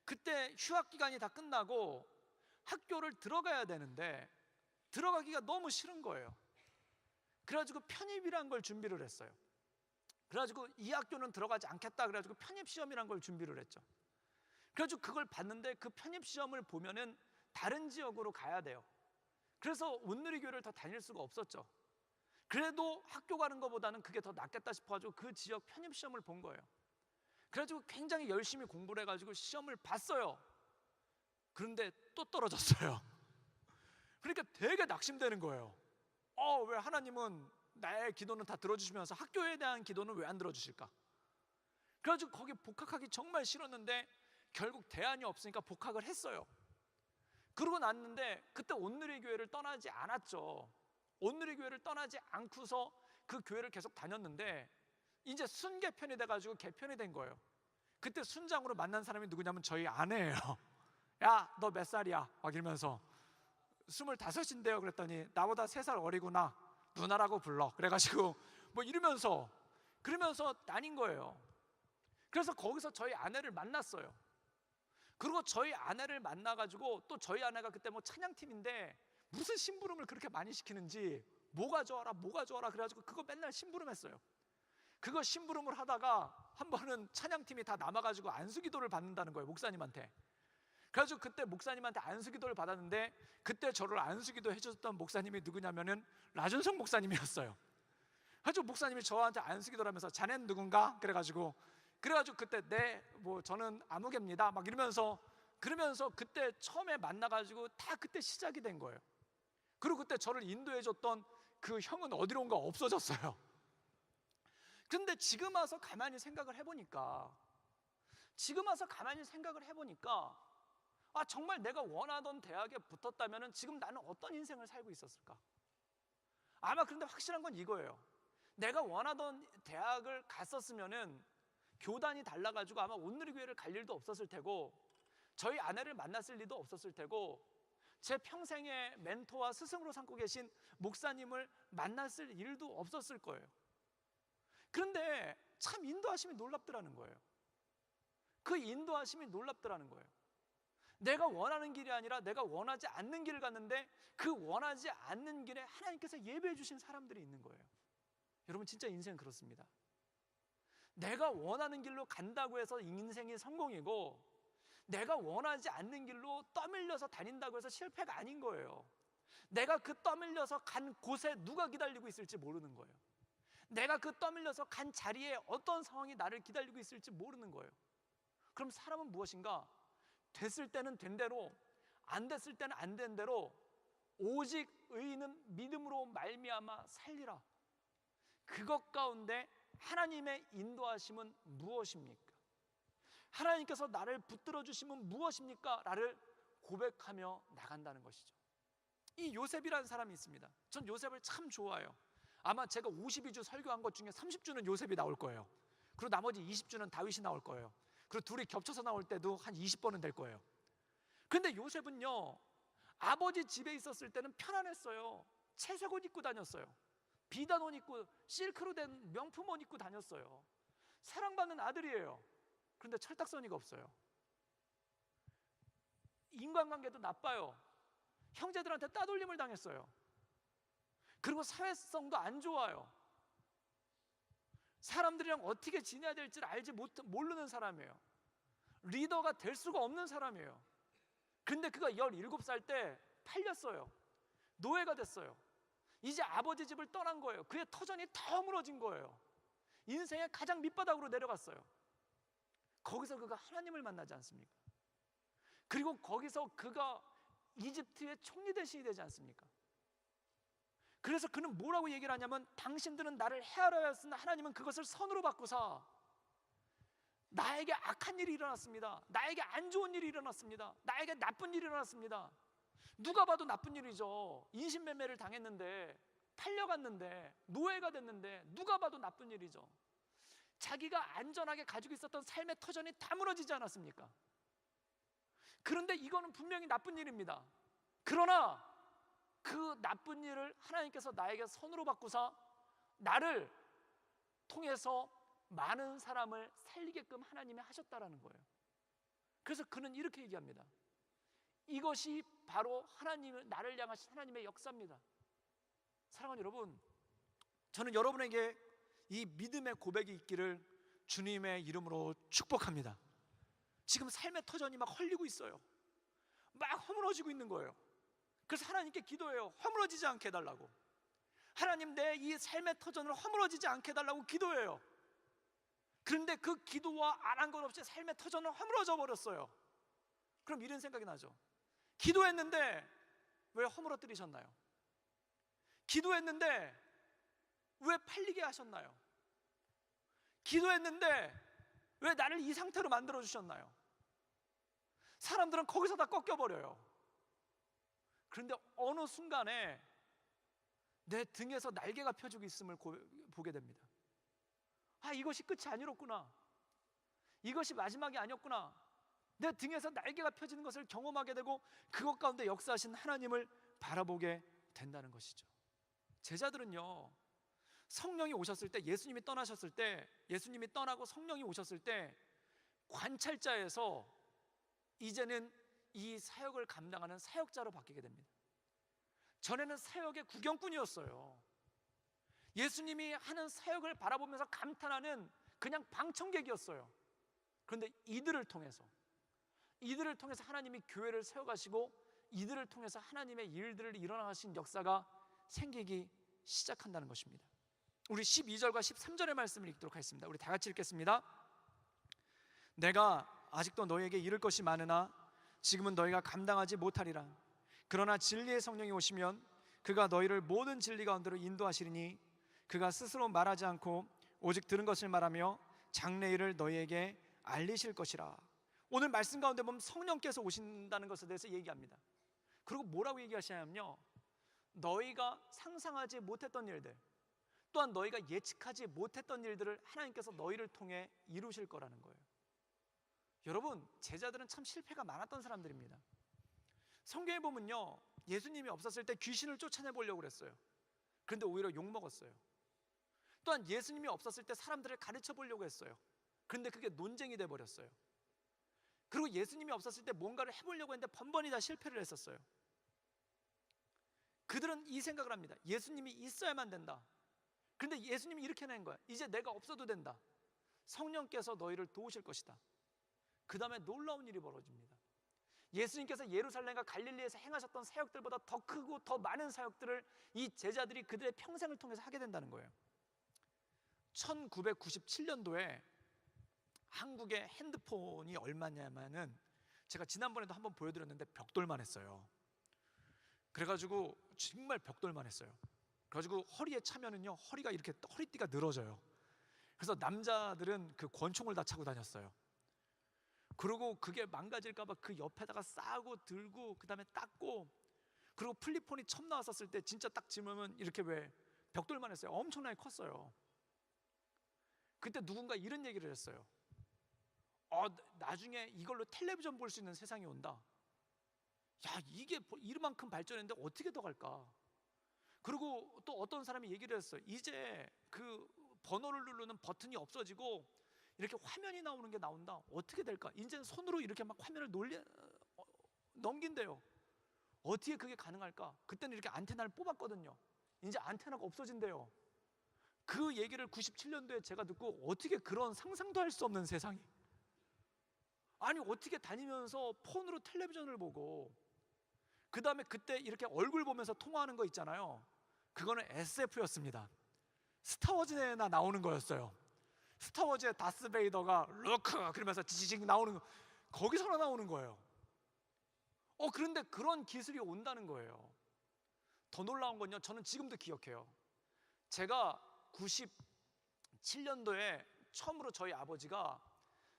그때 휴학 기간이 다 끝나고 학교를 들어가야 되는데 들어가기가 너무 싫은 거예요. 그래가지고 편입이란 걸 준비를 했어요. 그래가지고 이 학교는 들어가지 않겠다 그래가지고 편입시험이란 걸 준비를 했죠. 그래가지고 그걸 봤는데 그 편입시험을 보면은 다른 지역으로 가야 돼요. 그래서 온누리 교회를 더 다닐 수가 없었죠. 그래도 학교 가는 것보다는 그게 더 낫겠다 싶어가지고 그 지역 편입시험을 본 거예요. 그래가지고 굉장히 열심히 공부를 해가지고 시험을 봤어요. 그런데 또 떨어졌어요. 그러니까 되게 낙심되는 거예요. 왜 하나님은 나의 기도는 다 들어주시면서 학교에 대한 기도는 왜 안 들어주실까? 그래가지고 거기 복학하기 정말 싫었는데 결국 대안이 없으니까 복학을 했어요. 그러고 났는데 그때 온누리 교회를 떠나지 않았죠. 온누리 교회를 떠나지 않고서 그 교회를 계속 다녔는데 이제 순개편이 돼가지고 개편이 된 거예요. 그때 순장으로 만난 사람이 누구냐면 저희 아내예요. 야, 너 몇 살이야? 막 이러면서 25인데요 그랬더니 나보다 3살 어리구나, 누나라고 불러. 그래가지고 뭐 이러면서 그러면서 다닌 거예요. 그래서 거기서 저희 아내를 만났어요. 그리고 저희 아내를 만나가지고 또 저희 아내가 그때 뭐 찬양팀인데 무슨 심부름을 그렇게 많이 시키는지 뭐가 좋아라 뭐가 좋아라 그래가지고 그거 맨날 심부름했어요. 그거 심부름을 하다가 한 번은 찬양팀이 다 남아가지고 안수기도를 받는다는 거예요, 목사님한테. 그래가지고 그때 목사님한테 안수기도를 받았는데 그때 저를 안수기도 해줬던 목사님이 누구냐면은 라준성 목사님이었어요. 그래가지고 목사님이 저한테 안수기도를 하면서 자넨 누군가? 그래가지고 그때 뭐 저는 아무개입니다 막 이러면서 그러면서 그때 처음에 만나가지고 다 그때 시작이 된 거예요. 그리고 그때 저를 인도해줬던 그 형은 어디로 온가 없어졌어요. 근데 지금 와서 가만히 생각을 해보니까 정말 내가 원하던 대학에 붙었다면 지금 나는 어떤 인생을 살고 있었을까? 아마 그런데 확실한 건 이거예요. 내가 원하던 대학을 갔었으면은 교단이 달라가지고 아마 온누리 교회를 갈 일도 없었을 테고 저희 아내를 만났을 일도 없었을 테고 제 평생의 멘토와 스승으로 삼고 계신 목사님을 만났을 일도 없었을 거예요. 그런데 참 인도하심이 놀랍더라는 거예요. 그 인도하심이 놀랍더라는 거예요. 내가 원하는 길이 아니라 내가 원하지 않는 길을 갔는데 그 원하지 않는 길에 하나님께서 예배해 주신 사람들이 있는 거예요. 여러분 진짜 인생은 그렇습니다. 내가 원하는 길로 간다고 해서 인생이 성공이고 내가 원하지 않는 길로 떠밀려서 다닌다고 해서 실패가 아닌 거예요. 내가 그 떠밀려서 간 곳에 누가 기다리고 있을지 모르는 거예요. 내가 그 떠밀려서 간 자리에 어떤 상황이 나를 기다리고 있을지 모르는 거예요. 그럼 사람은 무엇인가? 됐을 때는 된 대로, 안 됐을 때는 안 된 대로 오직 의인은 믿음으로 말미암아 살리라. 그것 가운데 하나님의 인도하심은 무엇입니까? 하나님께서 나를 붙들어 주심은 무엇입니까? 나를 고백하며 나간다는 것이죠. 이 요셉이라는 사람이 있습니다. 전 요셉을 참 좋아해요. 아마 제가 52주 설교한 것 중에 30주는 요셉이 나올 거예요. 그리고 나머지 20주는 다윗이 나올 거예요. 그리고 둘이 겹쳐서 나올 때도 한 20번은 될 거예요. 근데 요셉은요, 아버지 집에 있었을 때는 편안했어요. 채색 옷 입고 다녔어요. 비단 옷 입고 실크로 된 명품 옷 입고 다녔어요. 사랑받는 아들이에요. 그런데 철딱서니가 없어요. 인간관계도 나빠요. 형제들한테 따돌림을 당했어요. 그리고 사회성도 안 좋아요. 사람들이랑 어떻게 지내야 될지를 모르는 사람이에요. 리더가 될 수가 없는 사람이에요. 근데 그가 17살 때 팔렸어요. 노예가 됐어요. 이제 아버지 집을 떠난 거예요. 그의 터전이 다 허물어진 거예요. 인생의 가장 밑바닥으로 내려갔어요. 거기서 그가 하나님을 만나지 않습니까? 그리고 거기서 그가 이집트의 총리 대신이 되지 않습니까? 그래서 그는 뭐라고 얘기를 하냐면 당신들은 나를 해하려 하였으나 하나님은 그것을 선으로 바꾸사 나에게 악한 일이 일어났습니다. 나에게 안 좋은 일이 일어났습니다. 나에게 나쁜 일이 일어났습니다. 누가 봐도 나쁜 일이죠. 인신매매를 당했는데, 팔려갔는데, 노예가 됐는데 누가 봐도 나쁜 일이죠. 자기가 안전하게 가지고 있었던 삶의 터전이 다 무너지지 않았습니까? 그런데 이거는 분명히 나쁜 일입니다. 그러나 그 나쁜 일을 하나님께서 나에게 선으로 바꾸사 나를 통해서 많은 사람을 살리게끔 하나님이 하셨다라는 거예요. 그래서 그는 이렇게 얘기합니다. 이것이 바로 하나님을, 나를 향하신 하나님의 역사입니다. 사랑하는 여러분, 저는 여러분에게 이 믿음의 고백이 있기를 주님의 이름으로 축복합니다. 지금 삶의 터전이 막 헐리고 있어요. 막 허물어지고 있는 거예요. 그래서 하나님께 기도해요. 허물어지지 않게 해달라고. 하나님, 내 이 삶의 터전을 허물어지지 않게 해달라고 기도해요. 그런데 그 기도와 안 한 것 없이 삶의 터전은 허물어져 버렸어요. 그럼 이런 생각이 나죠. 기도했는데 왜 허물어뜨리셨나요? 기도했는데 왜 팔리게 하셨나요? 기도했는데 왜 나를 이 상태로 만들어 주셨나요? 사람들은 거기서 다 꺾여버려요. 그런데 어느 순간에 내 등에서 날개가 펴지고 있음을 보게 됩니다. 아, 이것이 끝이 아니었구나. 이것이 마지막이 아니었구나. 내 등에서 날개가 펴지는 것을 경험하게 되고 그것 가운데 역사하신 하나님을 바라보게 된다는 것이죠. 제자들은요, 성령이 오셨을 때, 예수님이 떠나셨을 때, 예수님이 떠나고 성령이 오셨을 때 관찰자에서 이제는 이 사역을 감당하는 사역자로 바뀌게 됩니다. 전에는 사역의 구경꾼이었어요. 예수님이 하는 사역을 바라보면서 감탄하는 그냥 방청객이었어요. 그런데 이들을 통해서 하나님이 교회를 세워가시고 이들을 통해서 하나님의 일들을 일어나신 역사가 생기기 시작한다는 것입니다. 우리 12절과 13절의 말씀을 읽도록 하겠습니다. 우리 다 같이 읽겠습니다. 내가 아직도 너희에게 이를 것이 많으나 지금은 너희가 감당하지 못하리라. 그러나 진리의 성령이 오시면 그가 너희를 모든 진리 가운데로 인도하시리니 그가 스스로 말하지 않고 오직 들은 것을 말하며 장래일을 너희에게 알리실 것이라. 오늘 말씀 가운데 보면 성령께서 오신다는 것에 대해서 얘기합니다. 그리고 뭐라고 얘기하시냐면요, 너희가 상상하지 못했던 일들, 또한 너희가 예측하지 못했던 일들을 하나님께서 너희를 통해 이루실 거라는 거예요. 여러분, 제자들은 참 실패가 많았던 사람들입니다. 성경에 보면요, 예수님이 없었을 때 귀신을 쫓아내보려고 그랬어요. 그런데 오히려 욕먹었어요. 또한 예수님이 없었을 때 사람들을 가르쳐보려고 했어요. 그런데 그게 논쟁이 돼버렸어요. 그리고 예수님이 없었을 때 뭔가를 해보려고 했는데 번번이 다 실패를 했었어요. 그들은 이 생각을 합니다. 예수님이 있어야만 된다. 그런데 예수님이 이렇게 하는 거야. 이제 내가 없어도 된다. 성령께서 너희를 도우실 것이다. 그 다음에 놀라운 일이 벌어집니다. 예수님께서 예루살렘과 갈릴리에서 행하셨던 사역들보다 더 크고 더 많은 사역들을 이 제자들이 그들의 평생을 통해서 하게 된다는 거예요. 1997년도에 한국의 핸드폰이 얼마냐면은, 제가 지난번에도 한번 보여드렸는데 벽돌만 했어요. 그래가지고 정말 벽돌만 했어요. 그래가지고 허리에 차면은요, 허리가 이렇게 허리띠가 늘어져요. 그래서 남자들은 그 권총을 다 차고 다녔어요. 그리고 그게 망가질까봐 그 옆에다가 싸고 들고 그 다음에 닦고, 그리고 플립폰이 처음 나왔었을 때 진짜 딱 집으면 이렇게 왜 벽돌만 했어요. 엄청나게 컸어요. 그때 누군가 이런 얘기를 했어요. 나중에 이걸로 텔레비전 볼 수 있는 세상이 온다. 야, 이게 이만큼 발전했는데 어떻게 더 갈까? 그리고 또 어떤 사람이 얘기를 했어요. 이제 그 번호를 누르는 버튼이 없어지고 이렇게 화면이 나오는 게 나온다. 어떻게 될까? 이제는 손으로 이렇게 막 화면을 넘긴대요. 어떻게 그게 가능할까? 그때는 이렇게 안테나를 뽑았거든요. 이제 안테나가 없어진대요. 그 얘기를 97년도에 제가 듣고, 어떻게 그런 상상도 할 수 없는 세상이, 아니 어떻게 다니면서 폰으로 텔레비전을 보고, 그 다음에 그때 이렇게 얼굴 보면서 통화하는 거 있잖아요. 그거는 SF였습니다. 스타워즈에나 나오는 거였어요. 스타워즈의 다스베이더가 루크 그러면서 지지직 나오는 거, 거기서나 나오는 거예요. 그런데 그런 기술이 온다는 거예요. 더 놀라운 건요, 저는 지금도 기억해요. 제가 97년도에 처음으로 저희 아버지가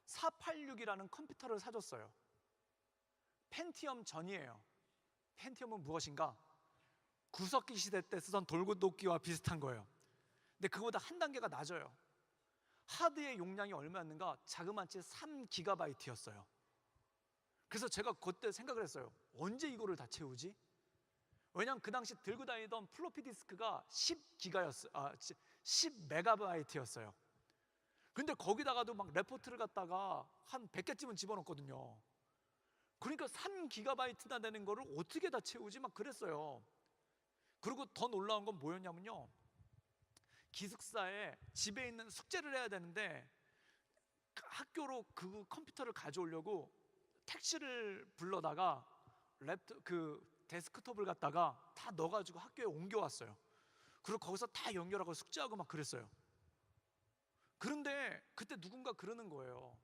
486이라는 컴퓨터를 사줬어요. 펜티엄 전이에요. 펜티엄은 무엇인가? 구석기 시대 때 쓰던 돌고도끼와 비슷한 거예요. 근데 그거보다 한 단계가 낮아요. 하드의 용량이 얼마였는가? 자그마치 3GB였어요. 그래서 제가 그때 생각을 했어요. 언제 이거를 다 채우지? 왜냐면 그 당시 들고 다니던 플로피 디스크가 10MB였어요. 근데 거기다가도 막 레포트를 갖다가 한 100개쯤은 집어넣거든요. 그러니까 3GB나 되는 거를 어떻게 다 채우지? 막 그랬어요. 그리고 더 놀라운 건 뭐였냐면요, 기숙사에 집에 있는 숙제를 해야 되는데 학교로 그 컴퓨터를 가져오려고 택시를 불러다가 데스크톱을 갖다가 다 넣어가지고 학교에 옮겨왔어요. 그리고 거기서 다 연결하고 숙제하고 막 그랬어요. 그런데 그때 누군가 그러는 거예요.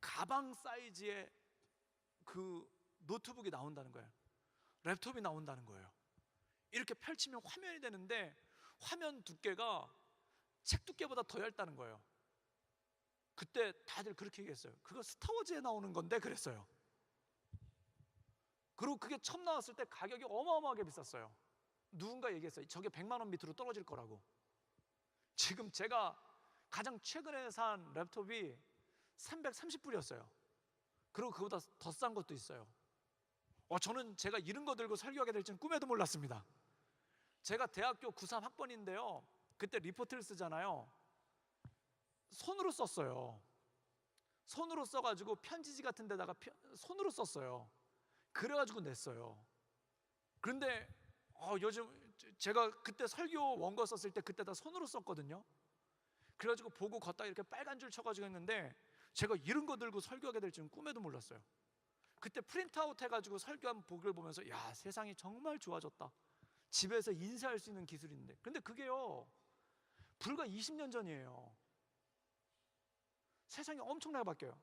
가방 사이즈의 그 노트북이 나온다는 거예요. 랩톱이 나온다는 거예요. 이렇게 펼치면 화면이 되는데 화면 두께가 책 두께보다 더 얇다는 거예요. 그때 다들 그렇게 얘기했어요. 그거 스타워즈에 나오는 건데 그랬어요. 그리고 그게 처음 나왔을 때 가격이 어마어마하게 비쌌어요. 누군가 얘기했어요. 저게 100만 원 밑으로 떨어질 거라고. 지금 제가 가장 최근에 산 랩톱이 330불이었어요. 그리고 그보다 더 싼 것도 있어요. 저는 제가 이런 거 들고 설교하게 될 줄은 꿈에도 몰랐습니다. 제가 대학교 93 학번인데요, 그때 리포트를 쓰잖아요. 손으로 썼어요. 손으로 써가지고 편지지 같은 데다가 손으로 썼어요. 그래가지고 냈어요. 그런데 요즘 제가 그때 설교 원고 썼을 때 그때 다 손으로 썼거든요. 그래가지고 보고 걷다가 이렇게 빨간 줄 쳐가지고 했는데 제가 이런 거 들고 설교하게 될 줄은 꿈에도 몰랐어요. 그때 프린트아웃 해가지고 설교한 보기를 보면서 야, 세상이 정말 좋아졌다. 집에서 인쇄할 수 있는 기술인데. 근데 그게요, 불과 20년 전이에요. 세상이 엄청나게 바뀌어요.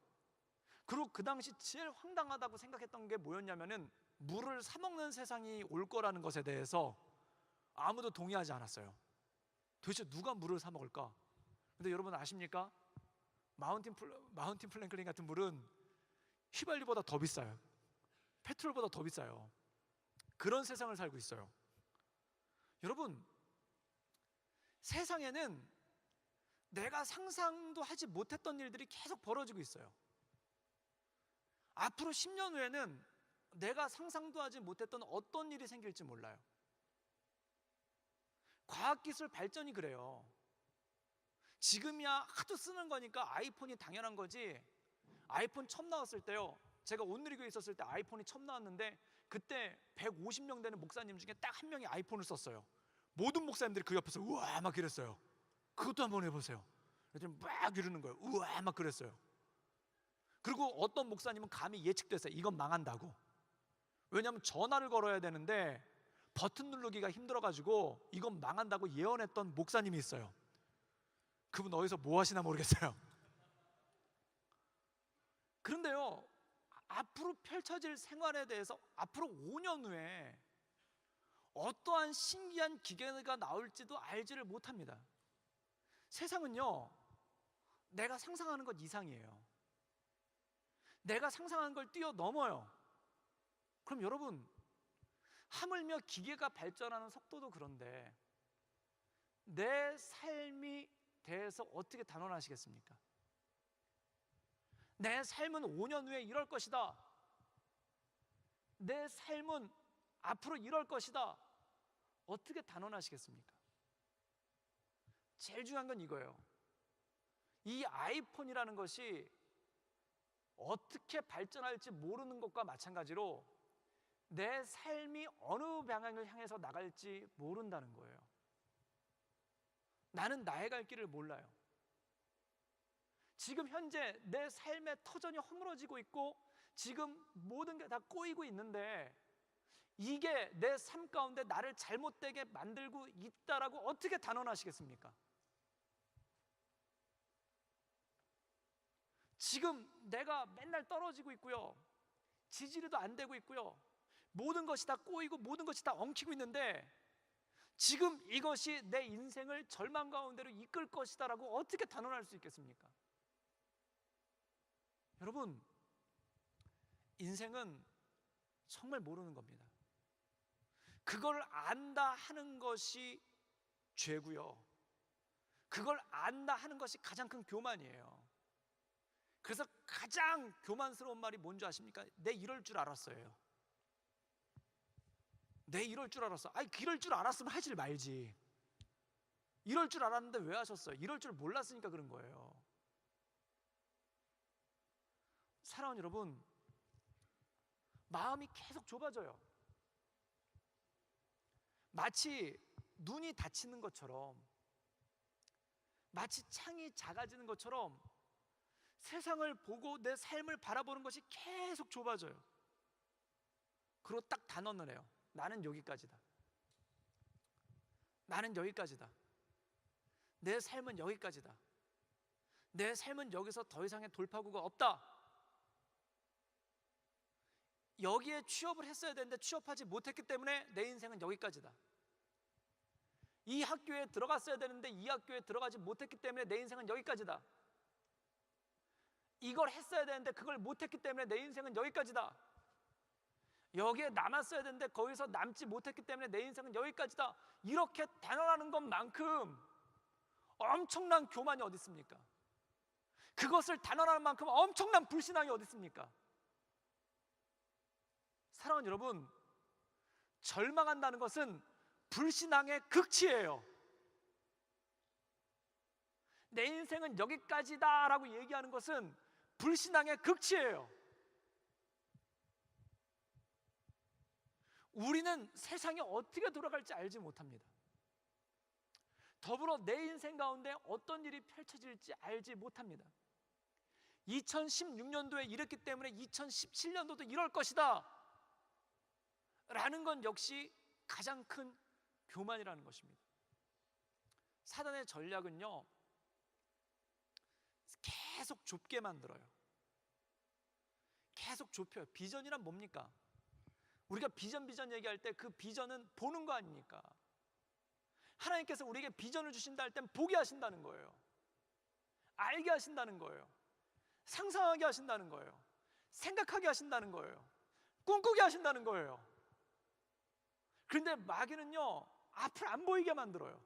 그리고 그 당시 제일 황당하다고 생각했던 게 뭐였냐면은 물을 사 먹는 세상이 올 거라는 것에 대해서 아무도 동의하지 않았어요. 도대체 누가 물을 사 먹을까? 근데 여러분 아십니까? 마운틴 플랭클린 같은 물은 휘발유보다 더 비싸요. 페트롤보다 더 비싸요. 그런 세상을 살고 있어요. 여러분, 세상에는 내가 상상도 하지 못했던 일들이 계속 벌어지고 있어요. 앞으로 10년 후에는 내가 상상도 하지 못했던 어떤 일이 생길지 몰라요. 과학기술 발전이 그래요. 지금이야 하도 쓰는 거니까 아이폰이 당연한 거지. 아이폰 처음 나왔을 때요, 제가 온누리교에 있었을 때 아이폰이 처음 나왔는데 그때 150명 되는 목사님 중에 딱 한 명이 아이폰을 썼어요. 모든 목사님들이 그 옆에서 우와 막 그랬어요. 그것도 한번 해보세요. 그랬더니 막 이러는 거예요. 우와 막 그랬어요. 그리고 어떤 목사님은 감히 예측됐어요. 이건 망한다고. 왜냐하면 전화를 걸어야 되는데 버튼 누르기가 힘들어가지고 이건 망한다고 예언했던 목사님이 있어요. 그분 어디서 뭐 하시나 모르겠어요. 그런데요, 앞으로 펼쳐질 생활에 대해서 앞으로 5년 후에 어떠한 신기한 기계가 나올지도 알지를 못합니다. 세상은요, 내가 상상하는 것 이상이에요. 내가 상상하는 걸 뛰어넘어요. 그럼 여러분, 하물며 기계가 발전하는 속도도 그런데 내 삶이 대해서 어떻게 단언하시겠습니까? 내 삶은 5년 후에 이럴 것이다. 내 삶은 앞으로 이럴 것이다. 어떻게 단언하시겠습니까? 제일 중요한 건 이거예요. 이 아이폰이라는 것이 어떻게 발전할지 모르는 것과 마찬가지로 내 삶이 어느 방향을 향해서 나갈지 모른다는 거예요. 나는 나의 갈 길을 몰라요. 지금 현재 내 삶의 터전이 허물어지고 있고 지금 모든 게 다 꼬이고 있는데 이게 내 삶 가운데 나를 잘못되게 만들고 있다라고 어떻게 단언하시겠습니까? 지금 내가 맨날 떨어지고 있고요, 지지리도 안 되고 있고요, 모든 것이 다 꼬이고 모든 것이 다 엉키고 있는데 지금 이것이 내 인생을 절망 가운데로 이끌 것이다라고 어떻게 단언할 수 있겠습니까? 여러분, 인생은 정말 모르는 겁니다. 그걸 안다 하는 것이 죄고요, 그걸 안다 하는 것이 가장 큰 교만이에요. 그래서 가장 교만스러운 말이 뭔지 아십니까? 내 이럴 줄 알았어요. 내 이럴 줄 알았어. 아니, 이럴 줄 알았으면 하질 말지. 이럴 줄 알았는데 왜 하셨어요? 이럴 줄 몰랐으니까 그런 거예요. 사랑하는 여러분, 마음이 계속 좁아져요. 마치 눈이 닫히는 것처럼, 마치 창이 작아지는 것처럼 세상을 보고 내 삶을 바라보는 것이 계속 좁아져요. 그리고 딱 단언을 해요. 나는 여기까지다. 나는 여기까지다. 내 삶은 여기까지다. 내 삶은 여기서 더 이상의 돌파구가 없다. 여기에 취업을 했어야 되는데 취업하지 못했기 때문에 내 인생은 여기까지다. 이 학교에 들어갔어야 되는데 이 학교에 들어가지 못했기 때문에 내 인생은 여기까지다. 이걸 했어야 되는데 그걸 못했기 때문에 내 인생은 여기까지다. 여기에 남았어야 되는데 거기서 남지 못했기 때문에 내 인생은 여기까지다. 이렇게 단언하는 것만큼 엄청난 교만이 어디 있습니까? 그것을 단언하는 만큼 엄청난 불신앙이 어디 있습니까? 사랑하는 여러분, 절망한다는 것은 불신앙의 극치예요. 내 인생은 여기까지다 라고 얘기하는 것은 불신앙의 극치예요. 우리는 세상이 어떻게 돌아갈지 알지 못합니다. 더불어 내 인생 가운데 어떤 일이 펼쳐질지 알지 못합니다. 2016년도에 이랬기 때문에 2017년도도 이럴 것이다 라는 건 역시 가장 큰 교만이라는 것입니다. 사단의 전략은요, 계속 좁게 만들어요. 계속 좁혀요. 비전이란 뭡니까? 우리가 비전 얘기할 때 그 비전은 보는 거 아닙니까? 하나님께서 우리에게 비전을 주신다 할 땐 보게 하신다는 거예요. 알게 하신다는 거예요. 상상하게 하신다는 거예요. 생각하게 하신다는 거예요. 꿈꾸게 하신다는 거예요. 그런데 마귀는요, 앞을 안 보이게 만들어요.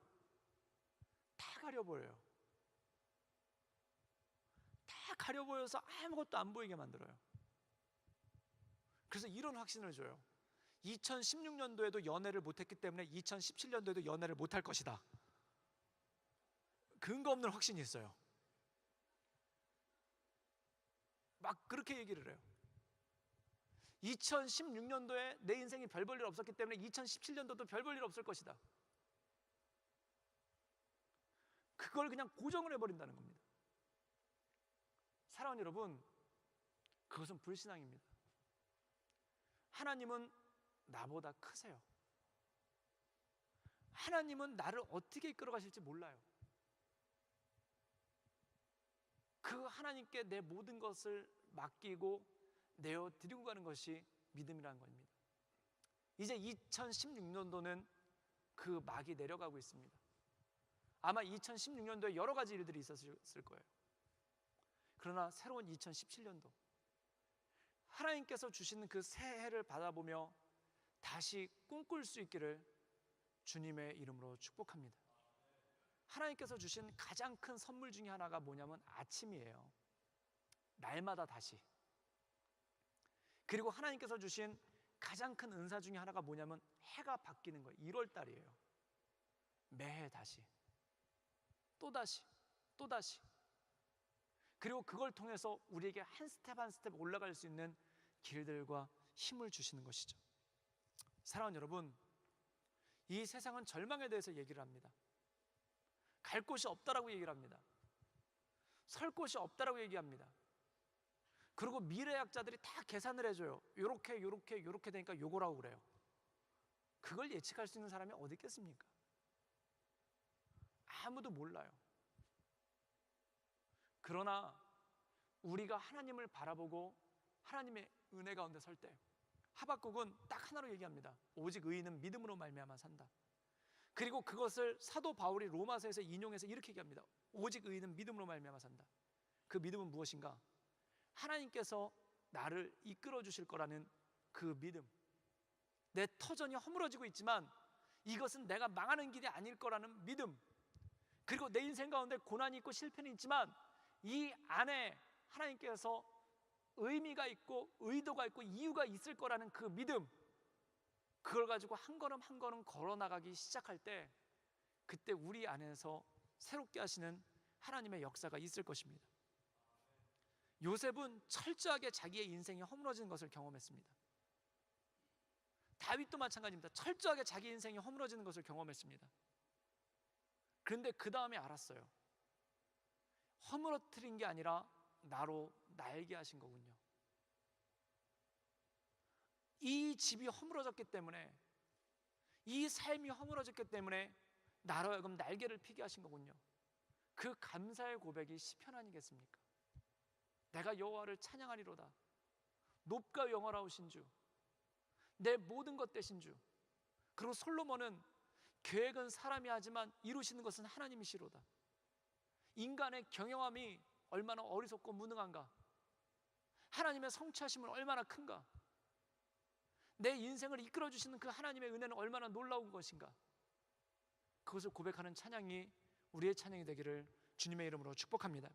다 가려버려요. 다 가려보여서 아무것도 안 보이게 만들어요. 그래서 이런 확신을 줘요. 2016년도에도 연애를 못했기 때문에 2017년도에도 연애를 못할 것이다. 근거 없는 확신이 있어요. 막 그렇게 얘기를 해요. 2016년도에 내 인생이 별 볼 일 없었기 때문에 2017년도도 별 볼 일 없을 것이다. 그걸 그냥 고정을 해버린다는 겁니다. 사랑하는 여러분, 그것은 불신앙입니다. 하나님은 나보다 크세요. 하나님은 나를 어떻게 이끌어 가실지 몰라요. 그 하나님께 내 모든 것을 맡기고 내어 드리고 가는 것이 믿음이라는 겁니다. 이제 2016년도는 그 막이 내려가고 있습니다. 아마 2016년도에 여러 가지 일들이 있었을 거예요. 그러나 새로운 2017년도, 하나님께서 주시는 그 새해를 받아보며 다시 꿈꿀 수 있기를 주님의 이름으로 축복합니다. 하나님께서 주신 가장 큰 선물 중에 하나가 뭐냐면 아침이에요. 날마다 다시. 그리고 하나님께서 주신 가장 큰 은사 중에 하나가 뭐냐면 해가 바뀌는 거예요. 1월 달이에요. 매해 다시, 또다시, 또다시. 그리고 그걸 통해서 우리에게 한 스텝 한 스텝 올라갈 수 있는 길들과 힘을 주시는 것이죠. 사랑하는 여러분, 이 세상은 절망에 대해서 얘기를 합니다. 갈 곳이 없다라고 얘기를 합니다. 설 곳이 없다라고 얘기합니다. 그리고 미래학자들이 다 계산을 해줘요. 요렇게 되니까 요거라고 그래요. 그걸 예측할 수 있는 사람이 어디 있겠습니까? 아무도 몰라요. 그러나 우리가 하나님을 바라보고 하나님의 은혜 가운데 설 때 하박국은 딱 하나로 얘기합니다. 오직 의인은 믿음으로 말미암아 산다. 그리고 그것을 사도 바울이 로마서에서 인용해서 이렇게 얘기합니다. 오직 의인은 믿음으로 말미암아 산다. 그 믿음은 무엇인가? 하나님께서 나를 이끌어 주실 거라는 그 믿음. 내 터전이 허물어지고 있지만 이것은 내가 망하는 길이 아닐 거라는 믿음. 그리고 내 인생 가운데 고난이 있고 실패는 있지만 이 안에 하나님께서 의미가 있고 의도가 있고 이유가 있을 거라는 그 믿음. 그걸 가지고 한 걸음 한 걸음 걸어 나가기 시작할 때 그때 우리 안에서 새롭게 하시는 하나님의 역사가 있을 것입니다. 요셉은 철저하게 자기의 인생이 허물어지는 것을 경험했습니다. 다윗도 마찬가지입니다. 철저하게 자기 인생이 허물어지는 것을 경험했습니다. 그런데 그 다음에 알았어요. 허물어뜨린 게 아니라 나로 날게 하신 거군요. 이 집이 허물어졌기 때문에, 이 삶이 허물어졌기 때문에 나로 하여금 날개를 피게 하신 거군요. 그 감사의 고백이 시편 아니겠습니까? 내가 여호와를 찬양하리로다. 높고 영화로우신 주, 내 모든 것 되신 주. 그리고 솔로몬은 계획은 사람이 하지만 이루시는 것은 하나님이시로다. 인간의 경영함이 얼마나 어리석고 무능한가, 하나님의 성취하심은 얼마나 큰가, 내 인생을 이끌어 주시는 그 하나님의 은혜는 얼마나 놀라운 것인가, 그것을 고백하는 찬양이 우리의 찬양이 되기를 주님의 이름으로 축복합니다.